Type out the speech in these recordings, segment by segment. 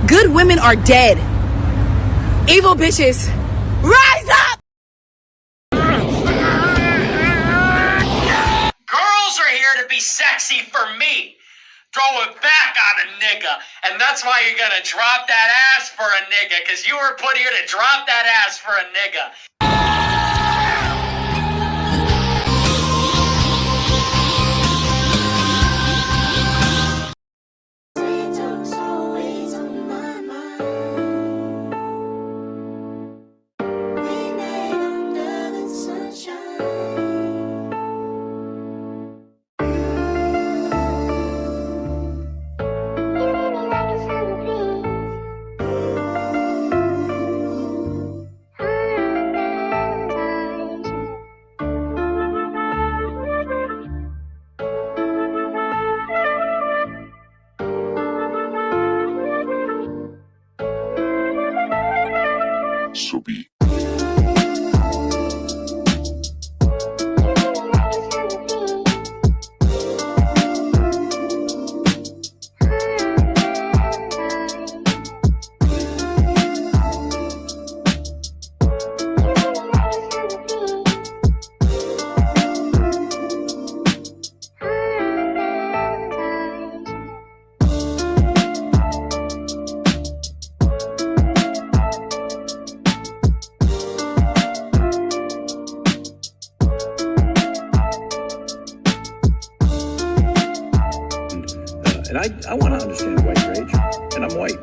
Good women are dead. Evil bitches, rise up! Girls are here to be sexy for me. Throw it back on a nigga. And that's why you're gonna drop that ass for a nigga, because you were put here to drop that ass for a nigga. So be. And I want to understand white rage, and I'm white.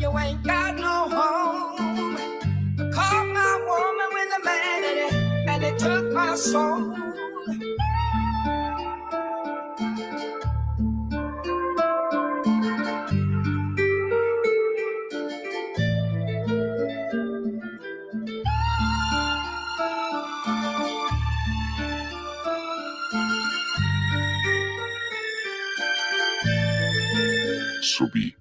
you ain't got no home. I caught my woman with a man and it took my soul. So be.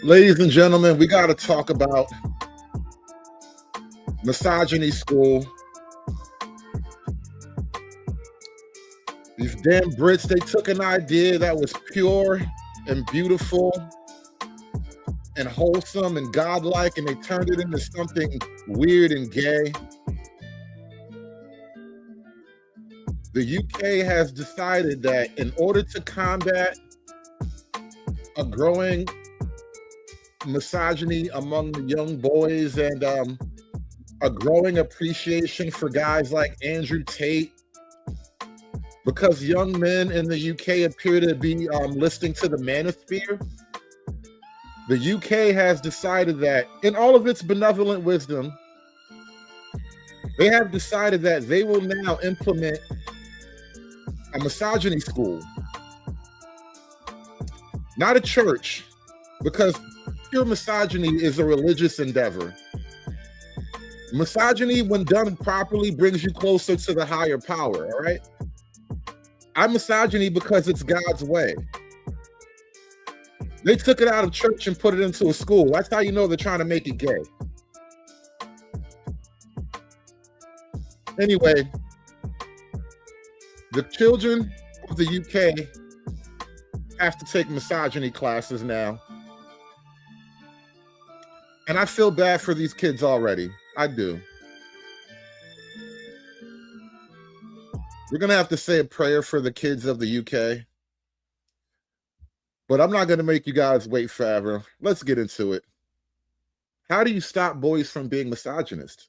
Ladies and gentlemen, we got to talk about misogyny school. These damn Brits, they took an idea that was pure and beautiful and wholesome and godlike, and they turned it into something weird and gay. The UK has decided that in order to combat a growing misogyny among the young boys and a growing appreciation for guys like Andrew Tate, because young men in the UK appear to be listening to the manosphere, the UK has decided that, in all of its benevolent wisdom, they have decided that they will now implement a misogyny school. Not a church, because pure misogyny is a religious endeavor. Misogyny, when done properly, brings you closer to the higher power, all right? I'm misogyny because it's God's way. They took it out of church and put it into a school. That's how you know they're trying to make it gay. Anyway, the children of the UK have to take misogyny classes now. And I feel bad for these kids already. I do. We're going to have to say a prayer for the kids of the UK. But I'm not going to make you guys wait forever. Let's get into it. How do you stop boys from being misogynist?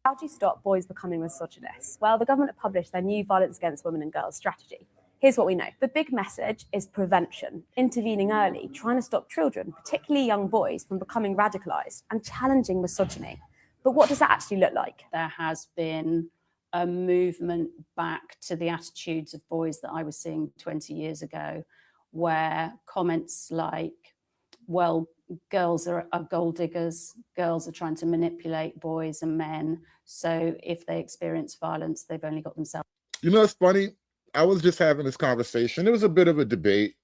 How do you stop boys becoming misogynists? Well, the government have published their new violence against women and girls strategy. Here's what we know. The big message is prevention, intervening early, trying to stop children, particularly young boys, from becoming radicalized and challenging misogyny. But what does that actually look like? There has been a movement back to the attitudes of boys that I was seeing 20 years ago, where comments like, well, girls are gold diggers, girls are trying to manipulate boys and men, so if they experience violence, they've only got themselves. You know, it's funny. I was just having this conversation. It was a bit of a debate.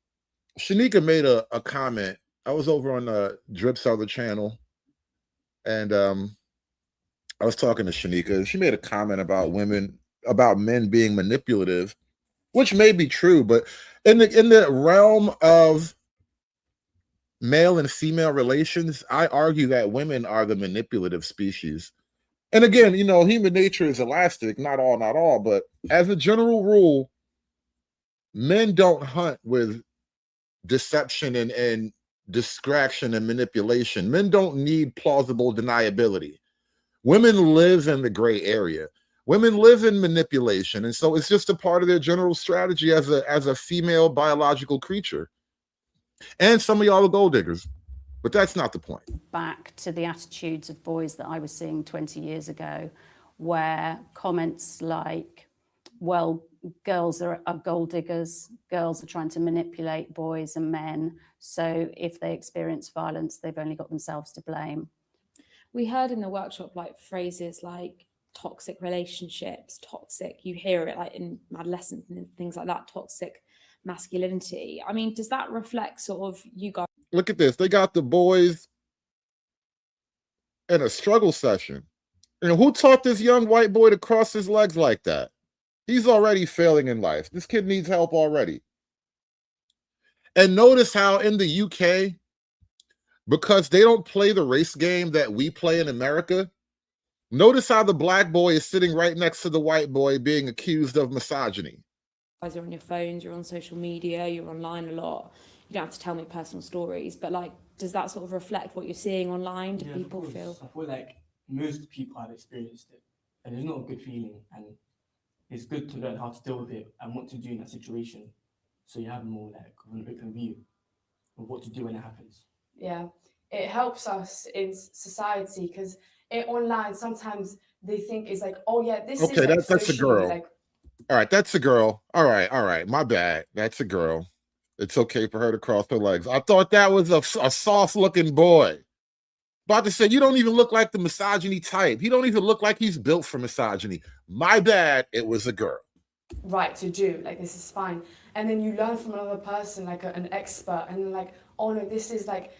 Shanika made a comment. I was over on the Drips Other channel, and I was talking to Shanika, and she made a comment about men being manipulative, which may be true, but in the realm of male and female relations, I argue that women are the manipulative species. And again, you know, human nature is elastic, not all, but as a general rule, men don't hunt with deception and distraction and manipulation. Men don't need plausible deniability. Women live in the gray area. Women live in manipulation, and so it's just a part of their general strategy as a female biological creature. And some of y'all are gold diggers, but that's not the point. Back to the attitudes of boys that I was seeing 20 years ago, where comments like, well, girls are gold diggers, girls are trying to manipulate boys and men, so if they experience violence, they've only got themselves to blame. We heard in the workshop like phrases like toxic relationships, toxic, you hear it like in adolescence and things like that, toxic masculinity. I mean, does that reflect sort of you guys? Look at this. They got the boys in a struggle session. And who taught this young white boy to cross his legs like that? He's already failing in life. This kid needs help already. And notice how in the UK, because they don't play the race game that we play in America, notice how the black boy is sitting right next to the white boy being accused of misogyny. You guys are on your phones, you're on social media, you're online a lot. You don't have to tell me personal stories, but like, does that sort of reflect what you're seeing online? Do people feel? I feel like most people have experienced it, and it's not a good feeling, and it's good to learn how to deal with it and what to do in that situation, so you have more like an open view of what to do when it happens. Yeah, it helps us in society because online sometimes they think it's like, oh yeah, this is like that's a girl. Like, all right, that's a girl. All right, my bad. That's a girl. It's okay for her to cross her legs. I thought that was a soft-looking boy. About to say, you don't even look like the misogyny type. He don't even look like he's built for misogyny. My bad, it was a girl. Right to do, like this is fine. And then you learn from another person, like an expert, and like, oh no, this is type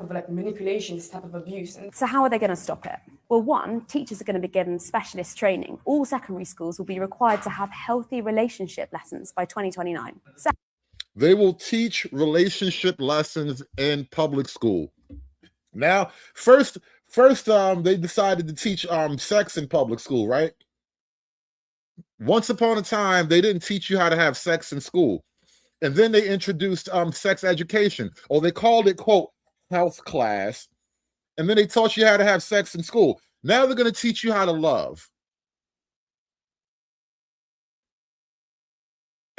of like manipulation, this type of abuse. And so how are they going to stop it? Well, one, teachers are going to be given specialist training. All secondary schools will be required to have healthy relationship lessons by 2029. They will teach relationship lessons in public school. Now, first, they decided to teach sex in public school, right? Once upon a time, they didn't teach you how to have sex in school. And then they introduced sex education, or they called it, quote, health class. And then they taught you how to have sex in school. Now they're going to teach you how to love.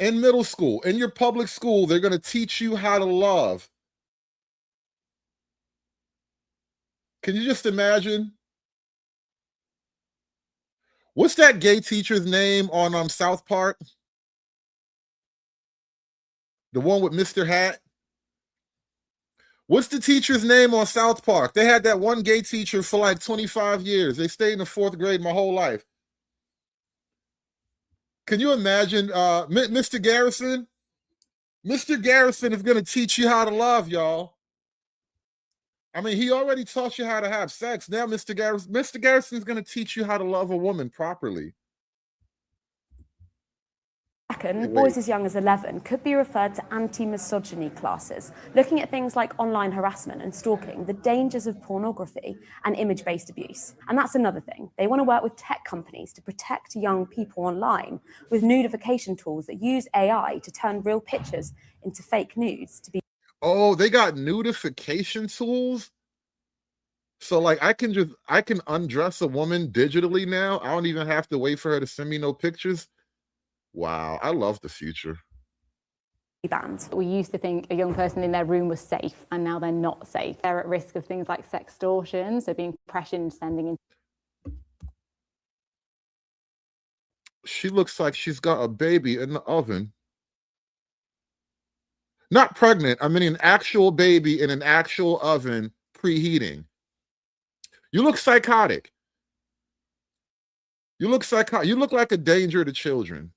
In middle school, in your public school, they're going to teach you how to love. Can you just imagine? What's that gay teacher's name on South Park? The one with Mr. Hat? What's the teacher's name on South Park? They had that one gay teacher for like 25 years. They stayed in the 4th grade my whole life. Can you imagine Mr. Garrison? Mr. Garrison is going to teach you how to love, y'all. I mean, he already taught you how to have sex. Now Mr. Garrison is going to teach you how to love a woman properly. Second, boys as young as 11 could be referred to anti-misogyny classes, looking at things like online harassment and stalking, the dangers of pornography and image-based abuse. And that's another thing. They want to work with tech companies to protect young people online with nudification tools that use AI to turn real pictures into fake nudes to be. Oh, they got nudification tools? So like I can undress a woman digitally now. I don't even have to wait for her to send me no pictures. Wow, I love the future. Banned. We used to think a young person in their room was safe, and now they're not safe. They're at risk of things like sextortion, so being pressured, sending in. She looks like she's got a baby in the oven. Not pregnant, I mean an actual baby in an actual oven preheating. You look psychotic. You look psychotic. You look like a danger to children.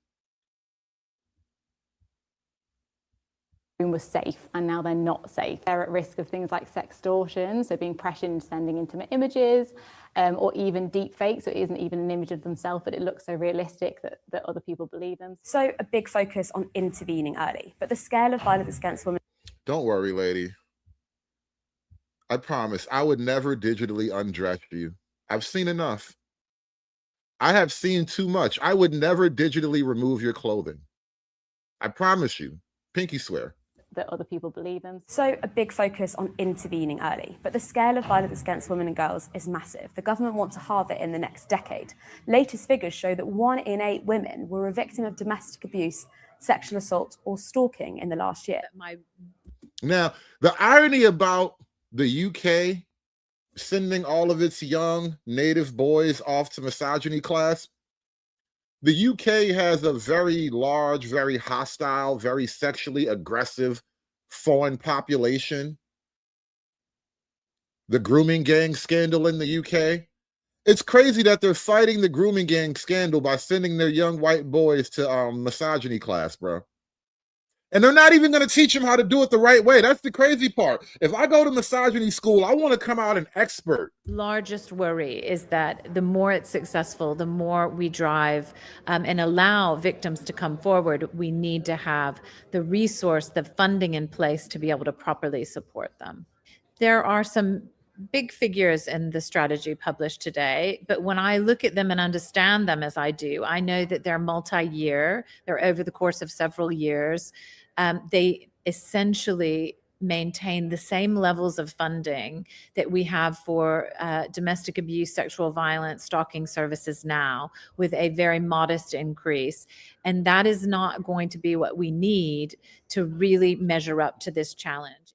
Was safe, and now they're not safe. They're at risk of things like sextortion, so being pressured into sending intimate images, or even deep fakes, so it isn't even an image of themselves, but it looks so realistic that other people believe them. So a big focus on intervening early, but the scale of violence against women. Don't worry, lady. I promise I would never digitally undress you. I've seen enough. I have seen too much. I would never digitally remove your clothing. I promise you. Pinky swear. That other people believe them. So a big focus on intervening early, but the scale of violence against women and girls is massive. The government wants to halve it in the next decade. Latest figures show that 1 in 8 women were a victim of domestic abuse, sexual assault, or stalking in the last year. Now, the irony about the UK sending all of its young native boys off to misogyny class, the UK has a very large, very hostile, very sexually aggressive foreign population. The grooming gang scandal in the UK. It's crazy that they're fighting the grooming gang scandal by sending their young white boys to misogyny class, bro. And they're not even going to teach them how to do it the right way. That's the crazy part. If I go to misogyny school, I want to come out an expert. Largest worry is that the more it's successful, the more we drive and allow victims to come forward, we need to have the resource, the funding in place to be able to properly support them. There are some big figures in the strategy published today, but when I look at them and understand them as I do, I know that they're multi-year, they're over the course of several years. They essentially maintain the same levels of funding that we have for domestic abuse, sexual violence, stalking services now, with a very modest increase. And that is not going to be what we need to really measure up to this challenge.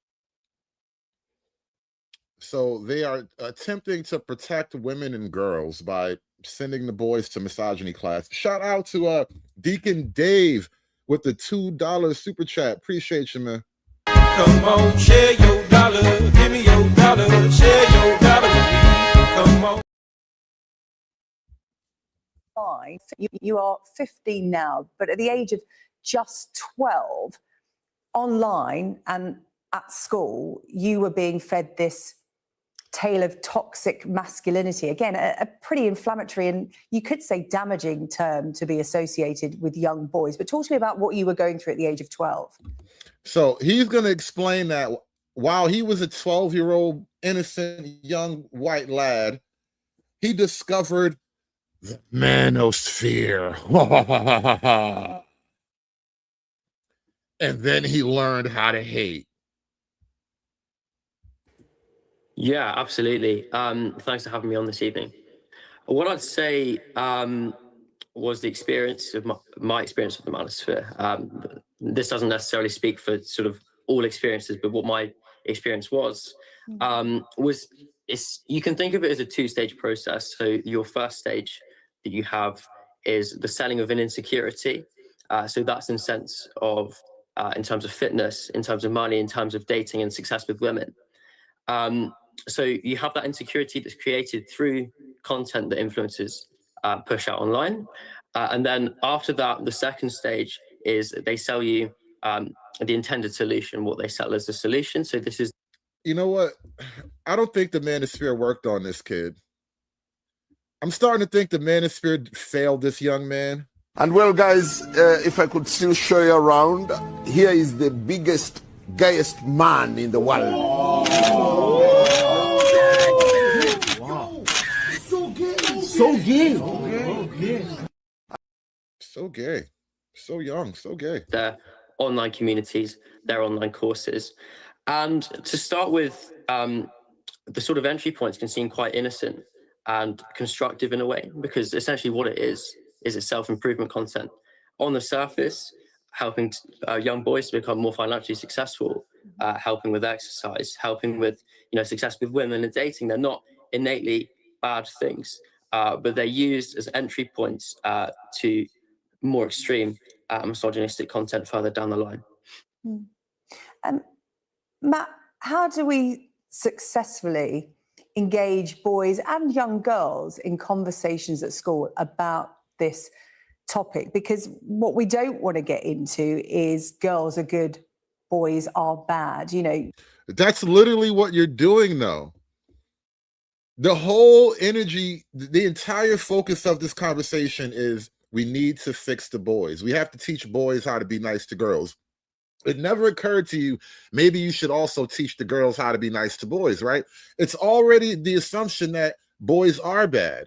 So they are attempting to protect women and girls by sending the boys to misogyny class. Shout out to Deacon Dave with the $2 super chat. Appreciate you, man. Come on, share your dollar. Give me your dollar. Share your dollar with me. Come on. You are 15 now, but at the age of just 12, online and at school, you were being fed this tale of toxic masculinity. Again, a pretty inflammatory and you could say damaging term to be associated with young boys. But talk to me about what you were going through at the age of 12. So he's going to explain that while he was a 12-year-old innocent young white lad, he discovered the manosphere. And then he learned how to hate. Yeah, absolutely. Thanks for having me on this evening. What I'd say was the experience of my experience with the manosphere. This doesn't necessarily speak for sort of all experiences, but what my experience was you can think of it as a two-stage process. So your first stage that you have is the selling of an insecurity. So that's in sense of in terms of fitness, in terms of money, in terms of dating and success with women. So you have that insecurity that's created through content that influencers push out online. And then after that, the second stage is they sell you the intended solution, what they sell as the solution. So this is... You know what? I don't think the manosphere worked on this kid. I'm starting to think the manosphere failed this young man. And well, guys, if I could still show you around, here is the biggest, gayest man in the world. Wow. So gay. So gay. So gay. So young. So gay. Their online communities, their online courses. And to start with, the sort of entry points can seem quite innocent and constructive in a way, because essentially what it is it's self-improvement content. On the surface, helping young boys to become more financially successful, helping with exercise, helping with success with women and dating. They're not innately bad things, but they're used as entry points to more extreme misogynistic content further down the line. Matt, how do we successfully engage boys and young girls in conversations at school about this topic? Because what we don't want to get into is girls are good, boys are bad, That's literally what you're doing, though. The whole energy, the entire focus of this conversation is we need to fix the boys. We have to teach boys how to be nice to girls. It never occurred to you, maybe you should also teach the girls how to be nice to boys, right? It's already the assumption that boys are bad.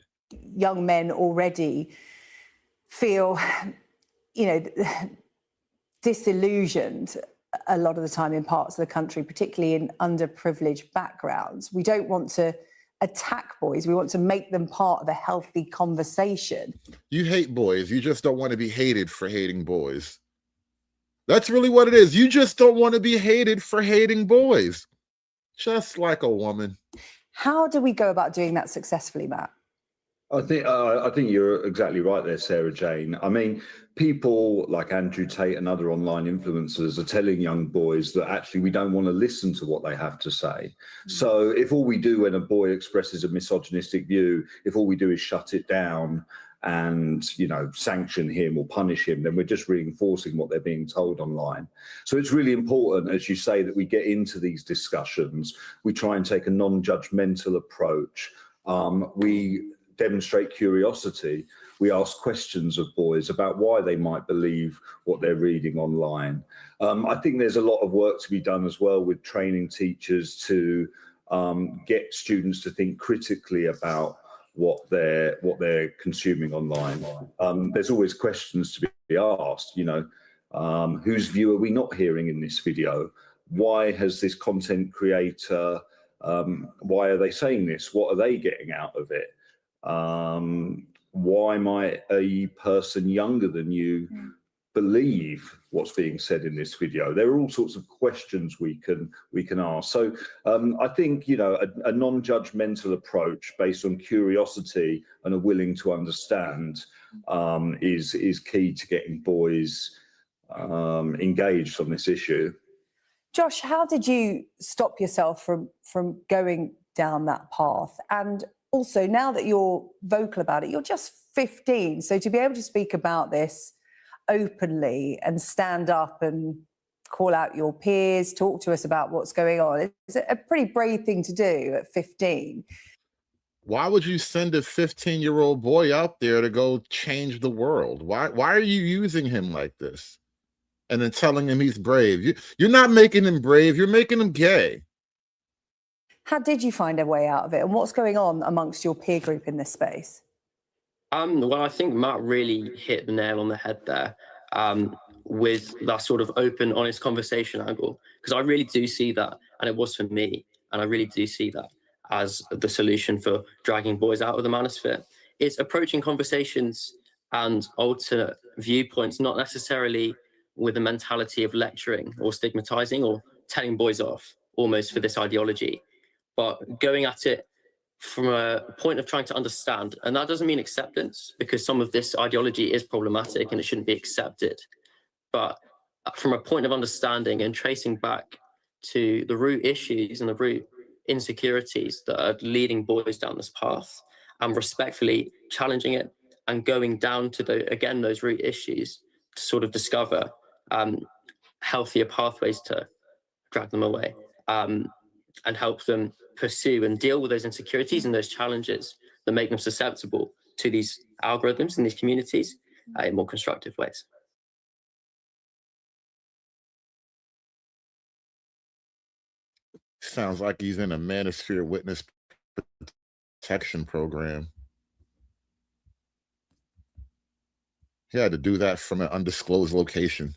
Young men already feel, disillusioned a lot of the time in parts of the country, particularly in underprivileged backgrounds. We don't want to attack boys. We want to make them part of a healthy conversation. You hate boys. You just don't want to be hated for hating boys. That's really what it is. You just don't want to be hated for hating boys. Just like a woman. How do we go about doing that successfully, Matt? I think you're exactly right there, Sarah Jane. I mean, people like Andrew Tate and other online influencers are telling young boys that actually we don't want to listen to what they have to say. So if all we do when a boy expresses a misogynistic view, if all we do is shut it down and, you know, sanction him or punish him, then we're just reinforcing what they're being told online. So it's really important, as you say, that we get into these discussions. We try and take a non-judgmental approach. We demonstrate curiosity. We ask questions of boys about why they might believe what they're reading online. I think there's a lot of work to be done as well with training teachers to get students to think critically about what they're consuming online. There's always questions to be asked, you know, whose view are we not hearing in this video? Why has this content creator, why are they saying this? What are they getting out of it? Why might a person younger than you believe what's being said in this video? There are all sorts of questions we can ask. So I think, you know, a non-judgmental approach based on curiosity and a willing to understand is key to getting boys engaged on this issue. Josh, how did you stop yourself from going down that path? And also, now that you're vocal about it, you're just 15. So to be able to speak about this openly and stand up and call out your peers, talk to us about what's going on, it's a pretty brave thing to do at 15. Why would you send a 15-year-old boy out there to go change the world? Why are you using him like this? And then telling him he's brave. You're not making him brave, you're making him gay. How did you find a way out of it? And what's going on amongst your peer group in this space? Well, I think Matt really hit the nail on the head there with that sort of open, honest conversation angle. Because I really do see that, and it was for me, and I really do see that as the solution for dragging boys out of the manosphere. It's approaching conversations and alternate viewpoints, not necessarily with a mentality of lecturing or stigmatizing or telling boys off almost for this ideology, but going at it from a point of trying to understand. And that doesn't mean acceptance, because some of this ideology is problematic and it shouldn't be accepted. But from a point of understanding and tracing back to the root issues and the root insecurities that are leading boys down this path, and respectfully challenging it and going down to those root issues to sort of discover healthier pathways to drag them away and help them pursue and deal with those insecurities and those challenges that make them susceptible to these algorithms and these communities in more constructive ways. Sounds like he's in a manosphere witness protection program. He had to do that from an undisclosed location.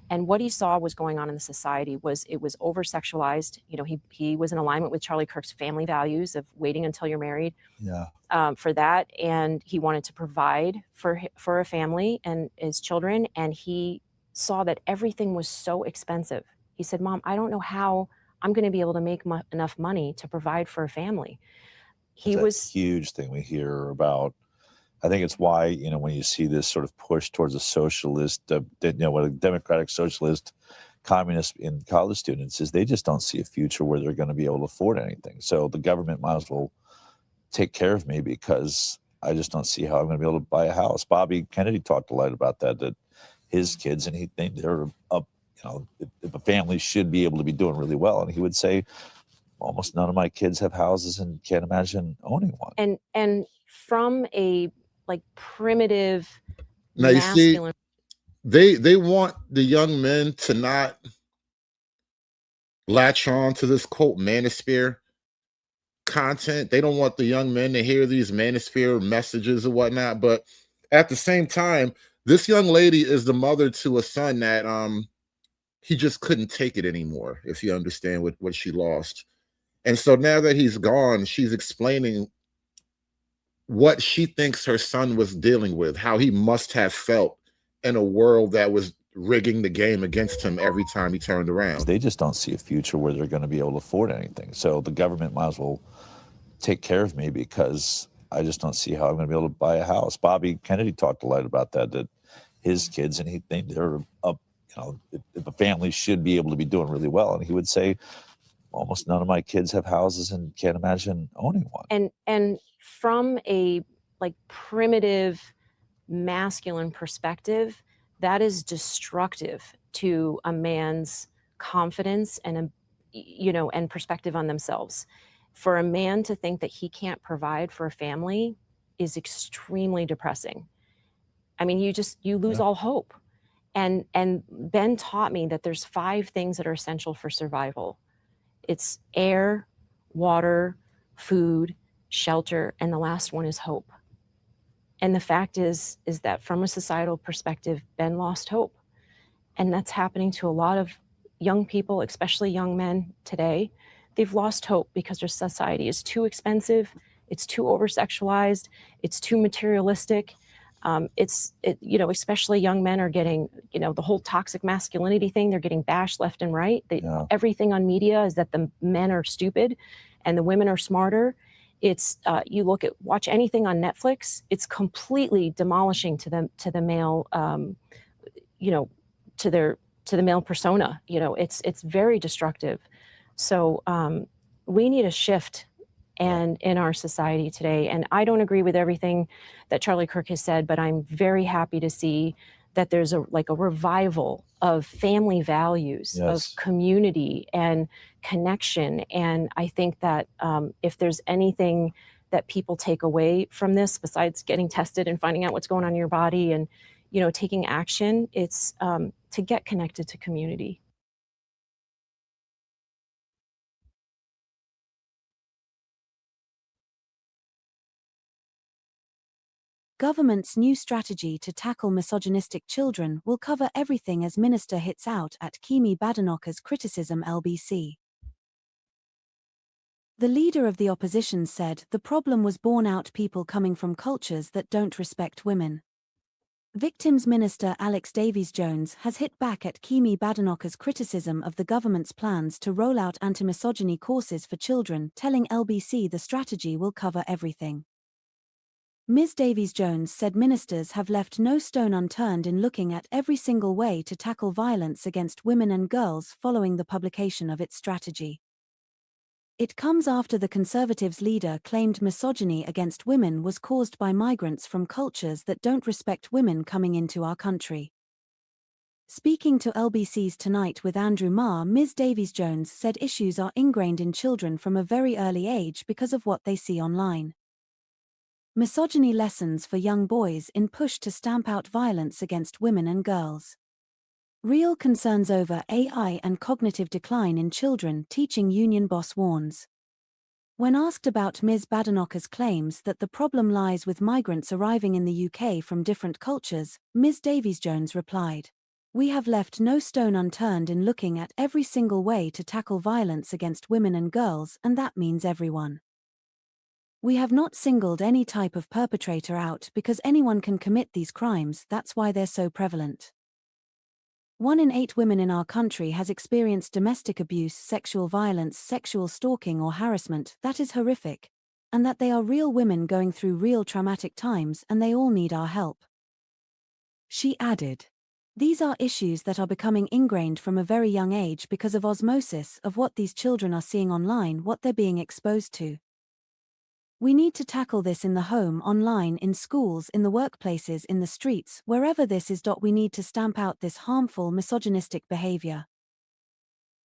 And what he saw was going on in the society was it was over-sexualized. You know, he was in alignment with Charlie Kirk's family values of waiting until you're married. Yeah. For that, and he wanted to provide for a family and his children, and he saw that everything was so expensive. He said, "Mom, I don't know how I'm going to be able to make enough money to provide for a family." That's a huge thing we hear about. I think it's why, you know, when you see this sort of push towards a socialist, you know, what a democratic socialist communist in college students is, they just don't see a future where they're going to be able to afford anything. So the government might as well take care of me, because I just don't see how I'm going to be able to buy a house. Bobby Kennedy talked a lot about that his kids, and he think they're up, you know, if a family should be able to be doing really well. And he would say, almost none of my kids have houses and can't imagine owning one. And from a like primitive Now you see, masculine, they want the young men to not latch on to this quote manosphere content. They don't want the young men to hear these manosphere messages or whatnot. But at the same time, this young lady is the mother to a son that he just couldn't take it anymore, if you understand what she lost. And so now that he's gone, she's explaining what she thinks her son was dealing with, how he must have felt in a world that was rigging the game against him every time he turned around. They just don't see a future where they're going to be able to afford anything. So the government might as well take care of me because I just don't see how I'm going to be able to buy a house. Bobby Kennedy talked a lot about that his kids, and he think they're up, if a family should be able to be doing really well. And he would say, almost none of my kids have houses and can't imagine owning one. And from a like primitive masculine perspective, that is destructive to a man's confidence and and perspective on themselves. For a man to think that he can't provide for a family is extremely depressing. I mean, you lose all hope. And Ben taught me that there's 5 things that are essential for survival. It's air, water, food, shelter, and the last one is hope. And the fact is that from a societal perspective, Ben lost hope. And that's happening to a lot of young people, especially young men today. They've lost hope because their society is too expensive, it's too over-sexualized, it's too materialistic. Especially young men are getting, the whole toxic masculinity thing, they're getting bashed left and right. Everything on media is that the men are stupid and the women are smarter. It's watch anything on Netflix, it's completely demolishing to the male, to the male persona. It's very destructive. So we need a shift in our society today. And I don't agree with everything that Charlie Kirk has said, but I'm very happy to see that there's a revival of family values, of community and connection. And I think that if there's anything that people take away from this, besides getting tested and finding out what's going on in your body and, taking action, it's to get connected to community. Government's new strategy to tackle misogynistic children will cover everything as Minister hits out at Kemi Badenoch's criticism LBC. The leader of the opposition said the problem was born out people coming from cultures that don't respect women. Victims Minister Alex Davies-Jones has hit back at Kemi Badenoch's criticism of the government's plans to roll out anti-misogyny courses for children, telling LBC the strategy will cover everything. Ms. Davies-Jones said ministers have left no stone unturned in looking at every single way to tackle violence against women and girls following the publication of its strategy. It comes after the Conservatives' leader claimed misogyny against women was caused by migrants from cultures that don't respect women coming into our country. Speaking to LBC's Tonight with Andrew Marr, Ms. Davies-Jones said issues are ingrained in children from a very early age because of what they see online. Misogyny lessons for young boys in push to stamp out violence against women and girls. Real concerns over AI and cognitive decline in children, teaching union boss warns. When asked about Ms. Badenoch's claims that the problem lies with migrants arriving in the UK from different cultures, Ms. Davies-Jones replied, "We have left no stone unturned in looking at every single way to tackle violence against women and girls, and that means everyone. We have not singled any type of perpetrator out because anyone can commit these crimes, that's why they're so prevalent. 1 in 8 women in our country has experienced domestic abuse, sexual violence, sexual stalking or harassment. That is horrific. And that they are real women going through real traumatic times and they all need our help." She added, "These are issues that are becoming ingrained from a very young age because of osmosis of what these children are seeing online, what they're being exposed to. We need to tackle this in the home, online, in schools, in the workplaces, in the streets, wherever this is. We need to stamp out this harmful, misogynistic behavior.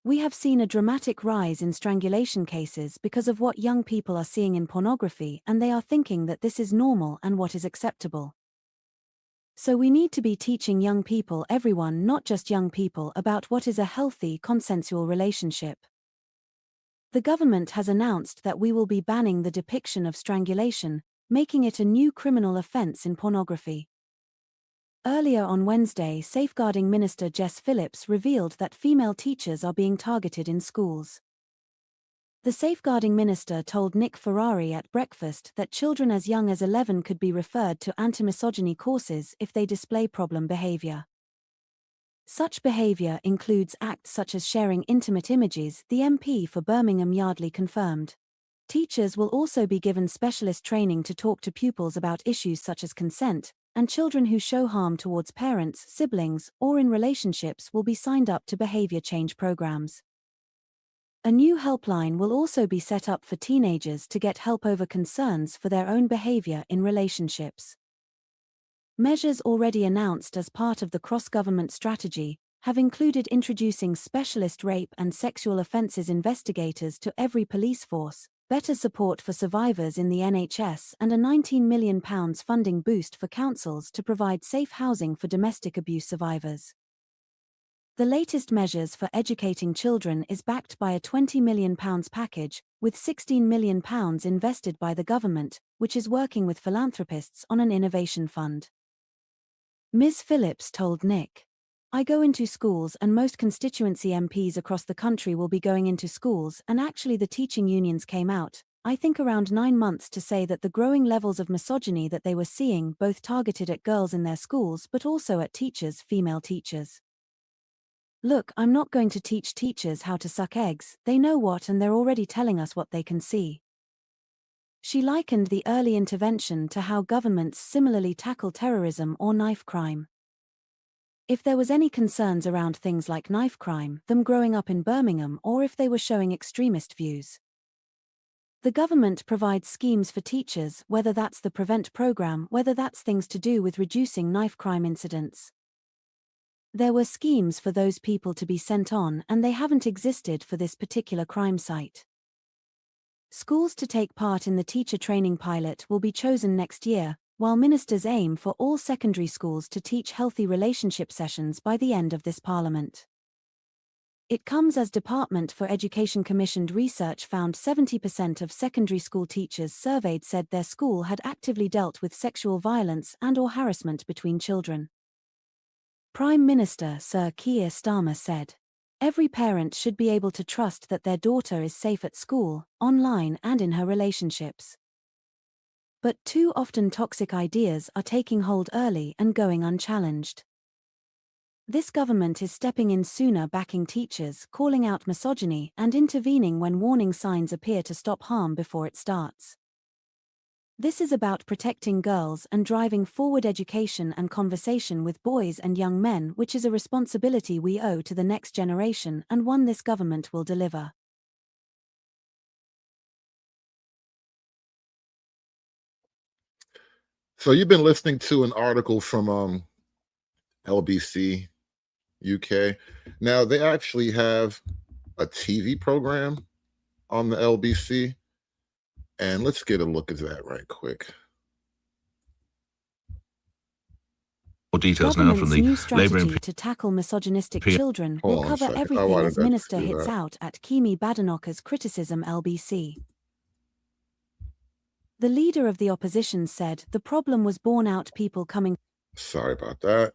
We have seen a dramatic rise in strangulation cases because of what young people are seeing in pornography, and they are thinking that this is normal and what is acceptable. So we need to be teaching young people, everyone, not just young people, about what is a healthy, consensual relationship. The government has announced that we will be banning the depiction of strangulation, making it a new criminal offense in pornography. Earlier on Wednesday, Safeguarding Minister Jess Phillips revealed that female teachers are being targeted in schools. The Safeguarding Minister told Nick Ferrari at breakfast that children as young as 11 could be referred to anti-misogyny courses if they display problem behavior. Such behavior includes acts such as sharing intimate images, the MP for Birmingham Yardley confirmed. Teachers will also be given specialist training to talk to pupils about issues such as consent, and children who show harm towards parents, siblings, or in relationships will be signed up to behavior change programs. A new helpline will also be set up for teenagers to get help over concerns for their own behavior in relationships. Measures already announced as part of the cross-government strategy have included introducing specialist rape and sexual offences investigators to every police force, better support for survivors in the NHS, and a £19 million funding boost for councils to provide safe housing for domestic abuse survivors. The latest measures for educating children is backed by a £20 million package, with £16 million invested by the government, which is working with philanthropists on an innovation fund. Ms. Phillips told Nick, "I go into schools and most constituency MPs across the country will be going into schools, and actually the teaching unions came out, I think around 9 months, to say that the growing levels of misogyny that they were seeing both targeted at girls in their schools but also at teachers, female teachers. Look, I'm not going to teach teachers how to suck eggs, they know what, and they're already telling us what they can see." She likened the early intervention to how governments similarly tackle terrorism or knife crime. If there was any concerns around things like knife crime, them growing up in Birmingham, or if they were showing extremist views. The government provides schemes for teachers, whether that's the Prevent program, whether that's things to do with reducing knife crime incidents. There were schemes for those people to be sent on, and they haven't existed for this particular crime site. Schools to take part in the teacher training pilot will be chosen next year, while ministers aim for all secondary schools to teach healthy relationship sessions by the end of this parliament. It comes as Department for Education commissioned research found 70% of secondary school teachers surveyed said their school had actively dealt with sexual violence and/or harassment between children. Prime Minister Sir Keir Starmer said, "Every parent should be able to trust that their daughter is safe at school, online, and in her relationships." But too often toxic ideas are taking hold early and going unchallenged. This government is stepping in sooner, backing teachers, calling out misogyny, and intervening when warning signs appear to stop harm before it starts. This is about protecting girls and driving forward education and conversation with boys and young men, which is a responsibility we owe to the next generation and one this government will deliver. So you've been listening to an article from LBC UK. Now they actually have a TV program on the LBC, and let's get a look at that right quick. More details now from the New Labour strategy MP. to tackle misogynistic P- children Hold will on a cover second. Oh, everything I as didn't Minister do hits that. out at Kemi Badenoch's criticism. LBC. The leader of the opposition said the problem was borne out people coming. Sorry about that.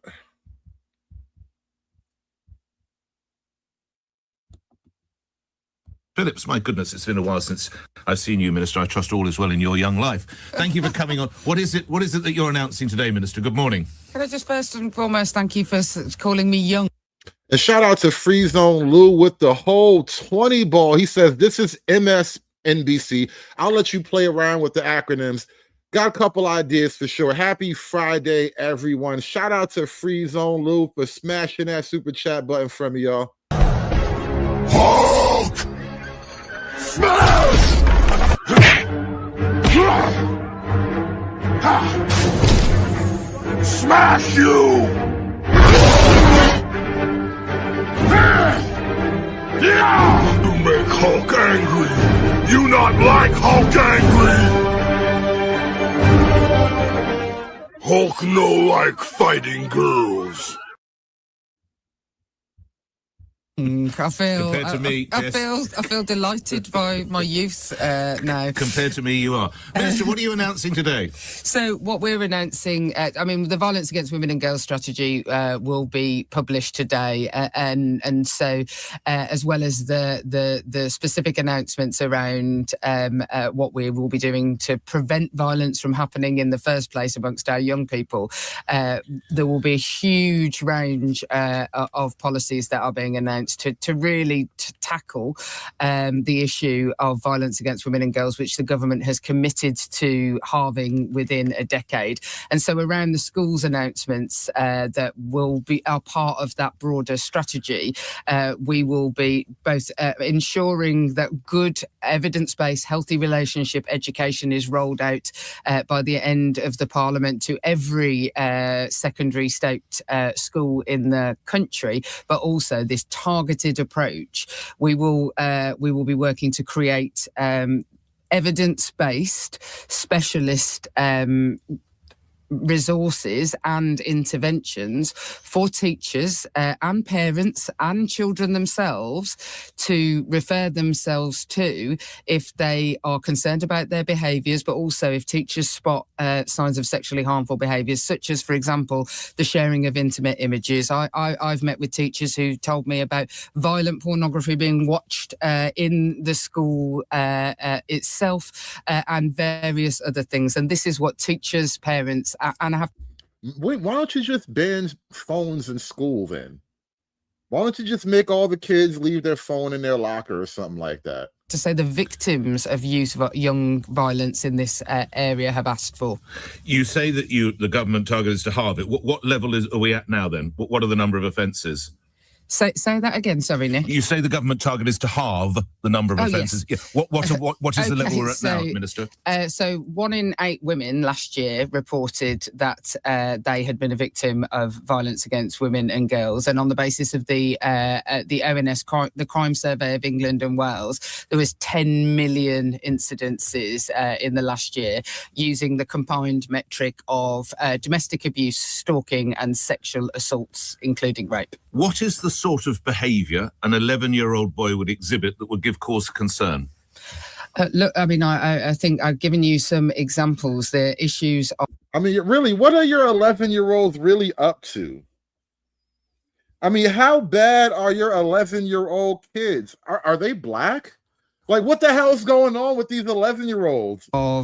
Phillips, my goodness, it's been a while since I've seen you, Minister. I trust all is well in your young life. Thank you for coming on. What is it that you're announcing today, Minister? Good morning. Can I just first and foremost thank you for calling me young? And shout out to Free Zone Lou with the whole 20 ball. He says, this is MSNBC. I'll let you play around with the acronyms. Got a couple ideas for sure. Happy Friday, everyone. Shout out to Free Zone Lou for smashing that super chat button for me, y'all. Hulk! Smash! Smash you! You make Hulk angry! You not like Hulk angry! Hulk no like fighting girls. I feel Compared to me, I yes. feel delighted by my youth now. Compared to me, you are. Minister, what are you announcing today? So what we're announcing, the Violence Against Women and Girls strategy will be published today, and so as well as the specific announcements around what we will be doing to prevent violence from happening in the first place amongst our young people, there will be a huge range of policies that are being announced to really tackle the issue of violence against women and girls, which the government has committed to halving within a decade. And so around the schools announcements that are part of that broader strategy, we will be both ensuring that good evidence-based healthy relationship education is rolled out by the end of the Parliament to every secondary state school in the country, but also this targeted approach. We will be working to create evidence-based specialist resources and interventions for teachers and parents and children themselves to refer themselves to if they are concerned about their behaviours, but also if teachers spot signs of sexually harmful behaviours, such as, for example, the sharing of intimate images. I've met with teachers who told me about violent pornography being watched in the school itself and various other things. And this is what teachers, parents, and I have. Wait, why don't you just ban phones in school then? Why don't you just make all the kids leave their phone in their locker or something like that? To say the victims of young violence in this area have asked for. You say that the government target is to halve it. What level are we at now then? What are the number of offences? Say that again, sorry, Nick. You say the government target is to halve the number of offences. Yes. Yeah. What is the level Okay, we're at now, Minister? So 1 in 8 women last year reported that they had been a victim of violence against women and girls. And on the basis of the ONS, the Crime Survey of England and Wales, there was 10 million incidences in the last year using the combined metric of domestic abuse, stalking and sexual assaults, including rape. What is the sort of behaviour an 11-year-old boy would exhibit that would give cause for concern? Look, I mean, I think I've given you some examples. The issues of... I mean, really, what are your 11-year-olds really up to? I mean, how bad are your 11-year-old kids? Are they black? Like, what the hell is going on with these 11-year-olds? So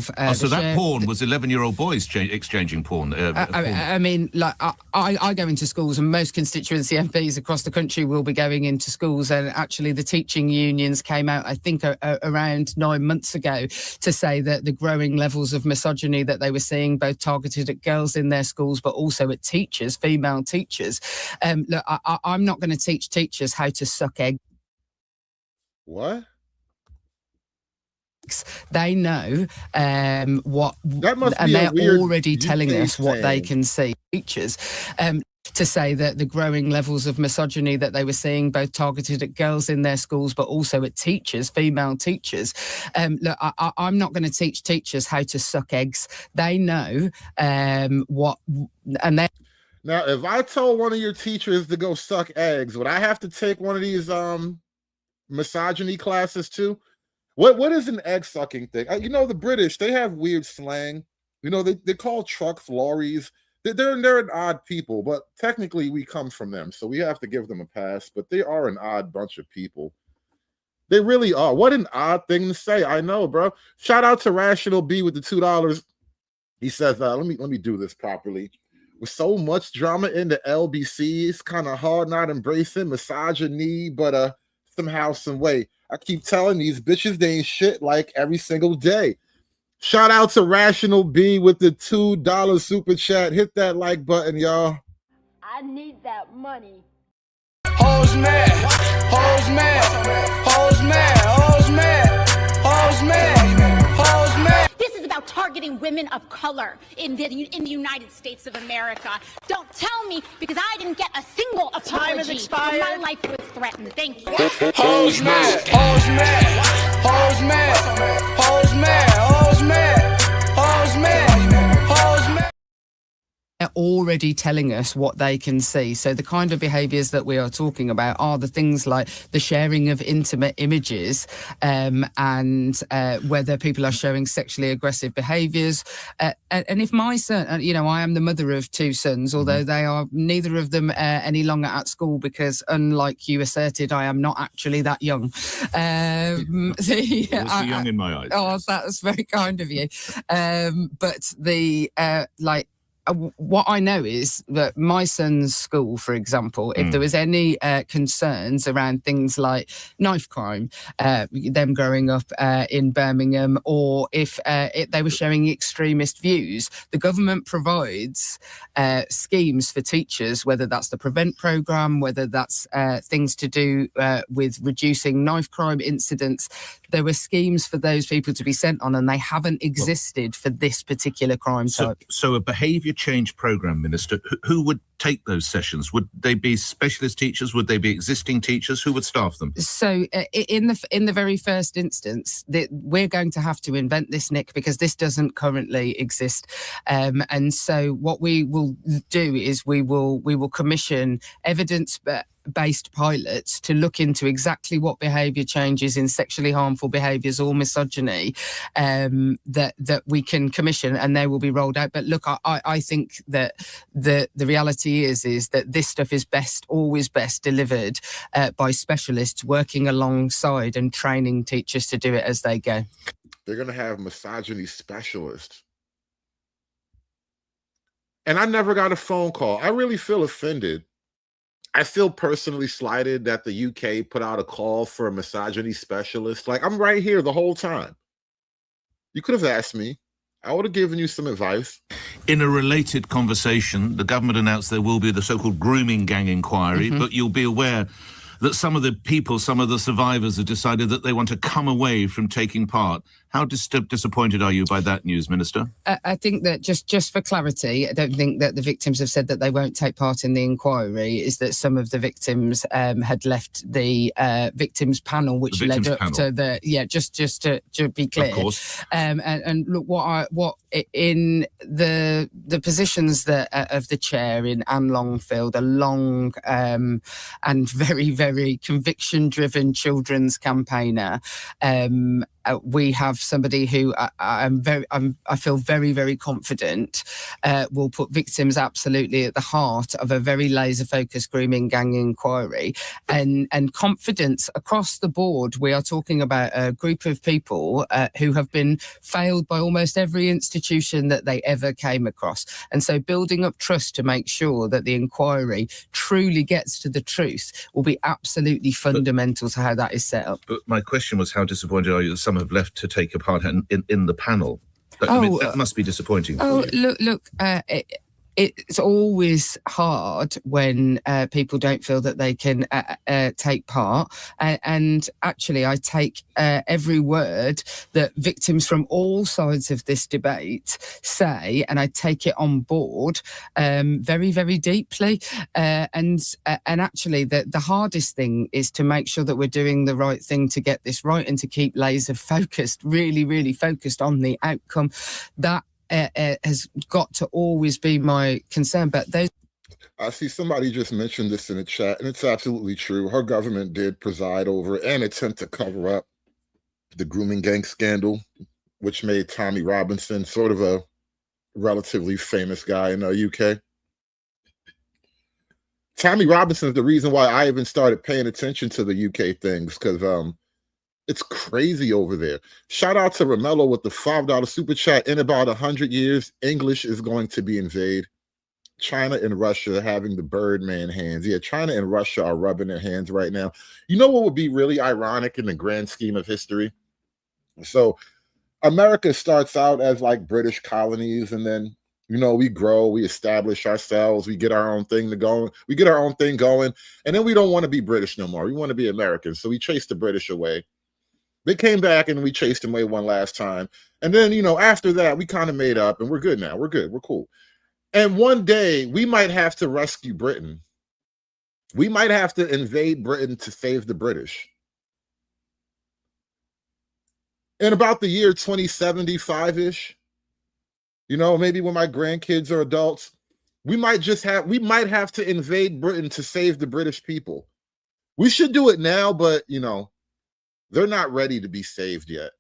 that porn was 11-year-old boys exchanging porn. I mean, like, I go into schools, and most constituency MPs across the country will be going into schools. And actually, the teaching unions came out, I think, around 9 months ago to say that the growing levels of misogyny that they were seeing, both targeted at girls in their schools, but also at teachers, female teachers. Look, I'm not going to teach teachers how to suck eggs. What? They know what, that must and be they're already telling UK us what they can see. Teachers to say that the growing levels of misogyny that they were seeing, both targeted at girls in their schools, but also at teachers, female teachers. Look, I'm not going to teach teachers how to suck eggs. They know what, and they. Now, if I told one of your teachers to go suck eggs, would I have to take one of these misogyny classes too? What is an egg sucking thing? You know, the British, they have weird slang. You know, they call trucks lorries. They're an odd people, but technically we come from them, so we have to give them a pass. But they are an odd bunch of people. They really are. What an odd thing to say. I know, bro. Shout out to Rational B with the $2. He says, let me do this properly. With so much drama in the LBC, it's kind of hard not embracing misogyny, but somehow, some way. I keep telling these bitches they ain't shit like every single day. Shout out to Rational B with the $2 super chat. Hit that like button, y'all. I need that money. Hoes mad, hoes mad, hoes mad, hoes mad, hoes mad, hoes mad. This is about targeting women of color in the United States of America. Don't tell me, because I didn't get a single apology. Time has expired. My life was threatened. Thank you. Hoes mad, hoes mad, hoes mad, hoes mad, hoes mad, hoes mad, hoes mad. already telling us what they can see. So the kind of behaviours that we are talking about are the things like the sharing of intimate images, and whether people are showing sexually aggressive behaviours. And if my son, you know, I am the mother of two sons, although they are neither of them any longer at school because, unlike you asserted, I am not actually that young. Young in my eyes. Oh, yes. That's very kind of you. But the what I know is that my son's school, for example, if there was any concerns around things like knife crime, them growing up in Birmingham, or if they were showing extremist views, the government provides schemes for teachers, whether that's the Prevent programme, whether that's things to do with reducing knife crime incidents. There were schemes for those people to be sent on, and they haven't existed for this particular crime type. So a behaviour change programme, Minister, who would take those sessions? Would they be specialist teachers? Would they be existing teachers? Who would staff them? So in the very first instance, we're going to have to invent this, Nick, because this doesn't currently exist. And so what we will do is we will commission evidence-based pilots to look into exactly what behaviour changes in sexually harmful behaviours or misogyny that we can commission, and they will be rolled out. But look, I think that the reality is that this stuff is always best delivered by specialists working alongside and training teachers to do it as they go. They're going to have misogyny specialists. And I never got a phone call. I really feel offended. I feel personally slighted that the UK put out a call for a misogyny specialist. Like, I'm right here the whole time. You could have asked me. I would have given you some advice. In a related conversation, the government announced there will be the so-called grooming gang inquiry, but you'll be aware that some of the survivors have decided that they want to come away from taking part. How disappointed are you by that news, Minister? I think that just for clarity, I don't think that the victims have said that they won't take part in the inquiry. Is that some of the victims had left the victims panel, which led up to the just to be clear. Of course. And look, what in the positions that of the chair in Anne Longfield, a long and very, very conviction-driven children's campaigner. We have somebody who I feel very, very confident will put victims absolutely at the heart of a very laser-focused grooming gang inquiry, and confidence across the board. We are talking about a group of people who have been failed by almost every institution that they ever came across, and so building up trust to make sure that the inquiry truly gets to the truth will be absolutely fundamental to how that is set up. But my question was, how disappointed are you that some have left to take a part in the panel? I mean, that must be disappointing. Look, it's always hard when people don't feel that they can take part. And actually, I take every word that victims from all sides of this debate say, and I take it on board very, very deeply. And actually, the hardest thing is to make sure that we're doing the right thing to get this right and to keep laser focused, really, really focused on the outcome. That has got to always be my concern. But those... I see somebody just mentioned this in the chat, and it's absolutely true. Her government did preside over and attempt to cover up the grooming gang scandal, which made Tommy Robinson sort of a relatively famous guy in the UK. Tommy Robinson is the reason why I even started paying attention to the UK things, because it's crazy over there. Shout out to Romello with the $5 super chat. In about 100 years, English is going to be invaded. China and Russia having the Birdman hands. Yeah, China and Russia are rubbing their hands right now. You know what would be really ironic in the grand scheme of history? So America starts out as like British colonies, and then, you know, we grow, we establish ourselves, we get our own thing going, and then we don't want to be British no more. We want to be Americans. So we chase the British away. They came back and we chased them away one last time. And then, you know, after that, we kind of made up and we're good now. We're good. We're cool. And one day we might have to rescue Britain. We might have to invade Britain to save the British. In about the year 2075-ish, you know, maybe when my grandkids are adults, we might have to invade Britain to save the British people. We should do it now, but you know, they're not ready to be saved yet.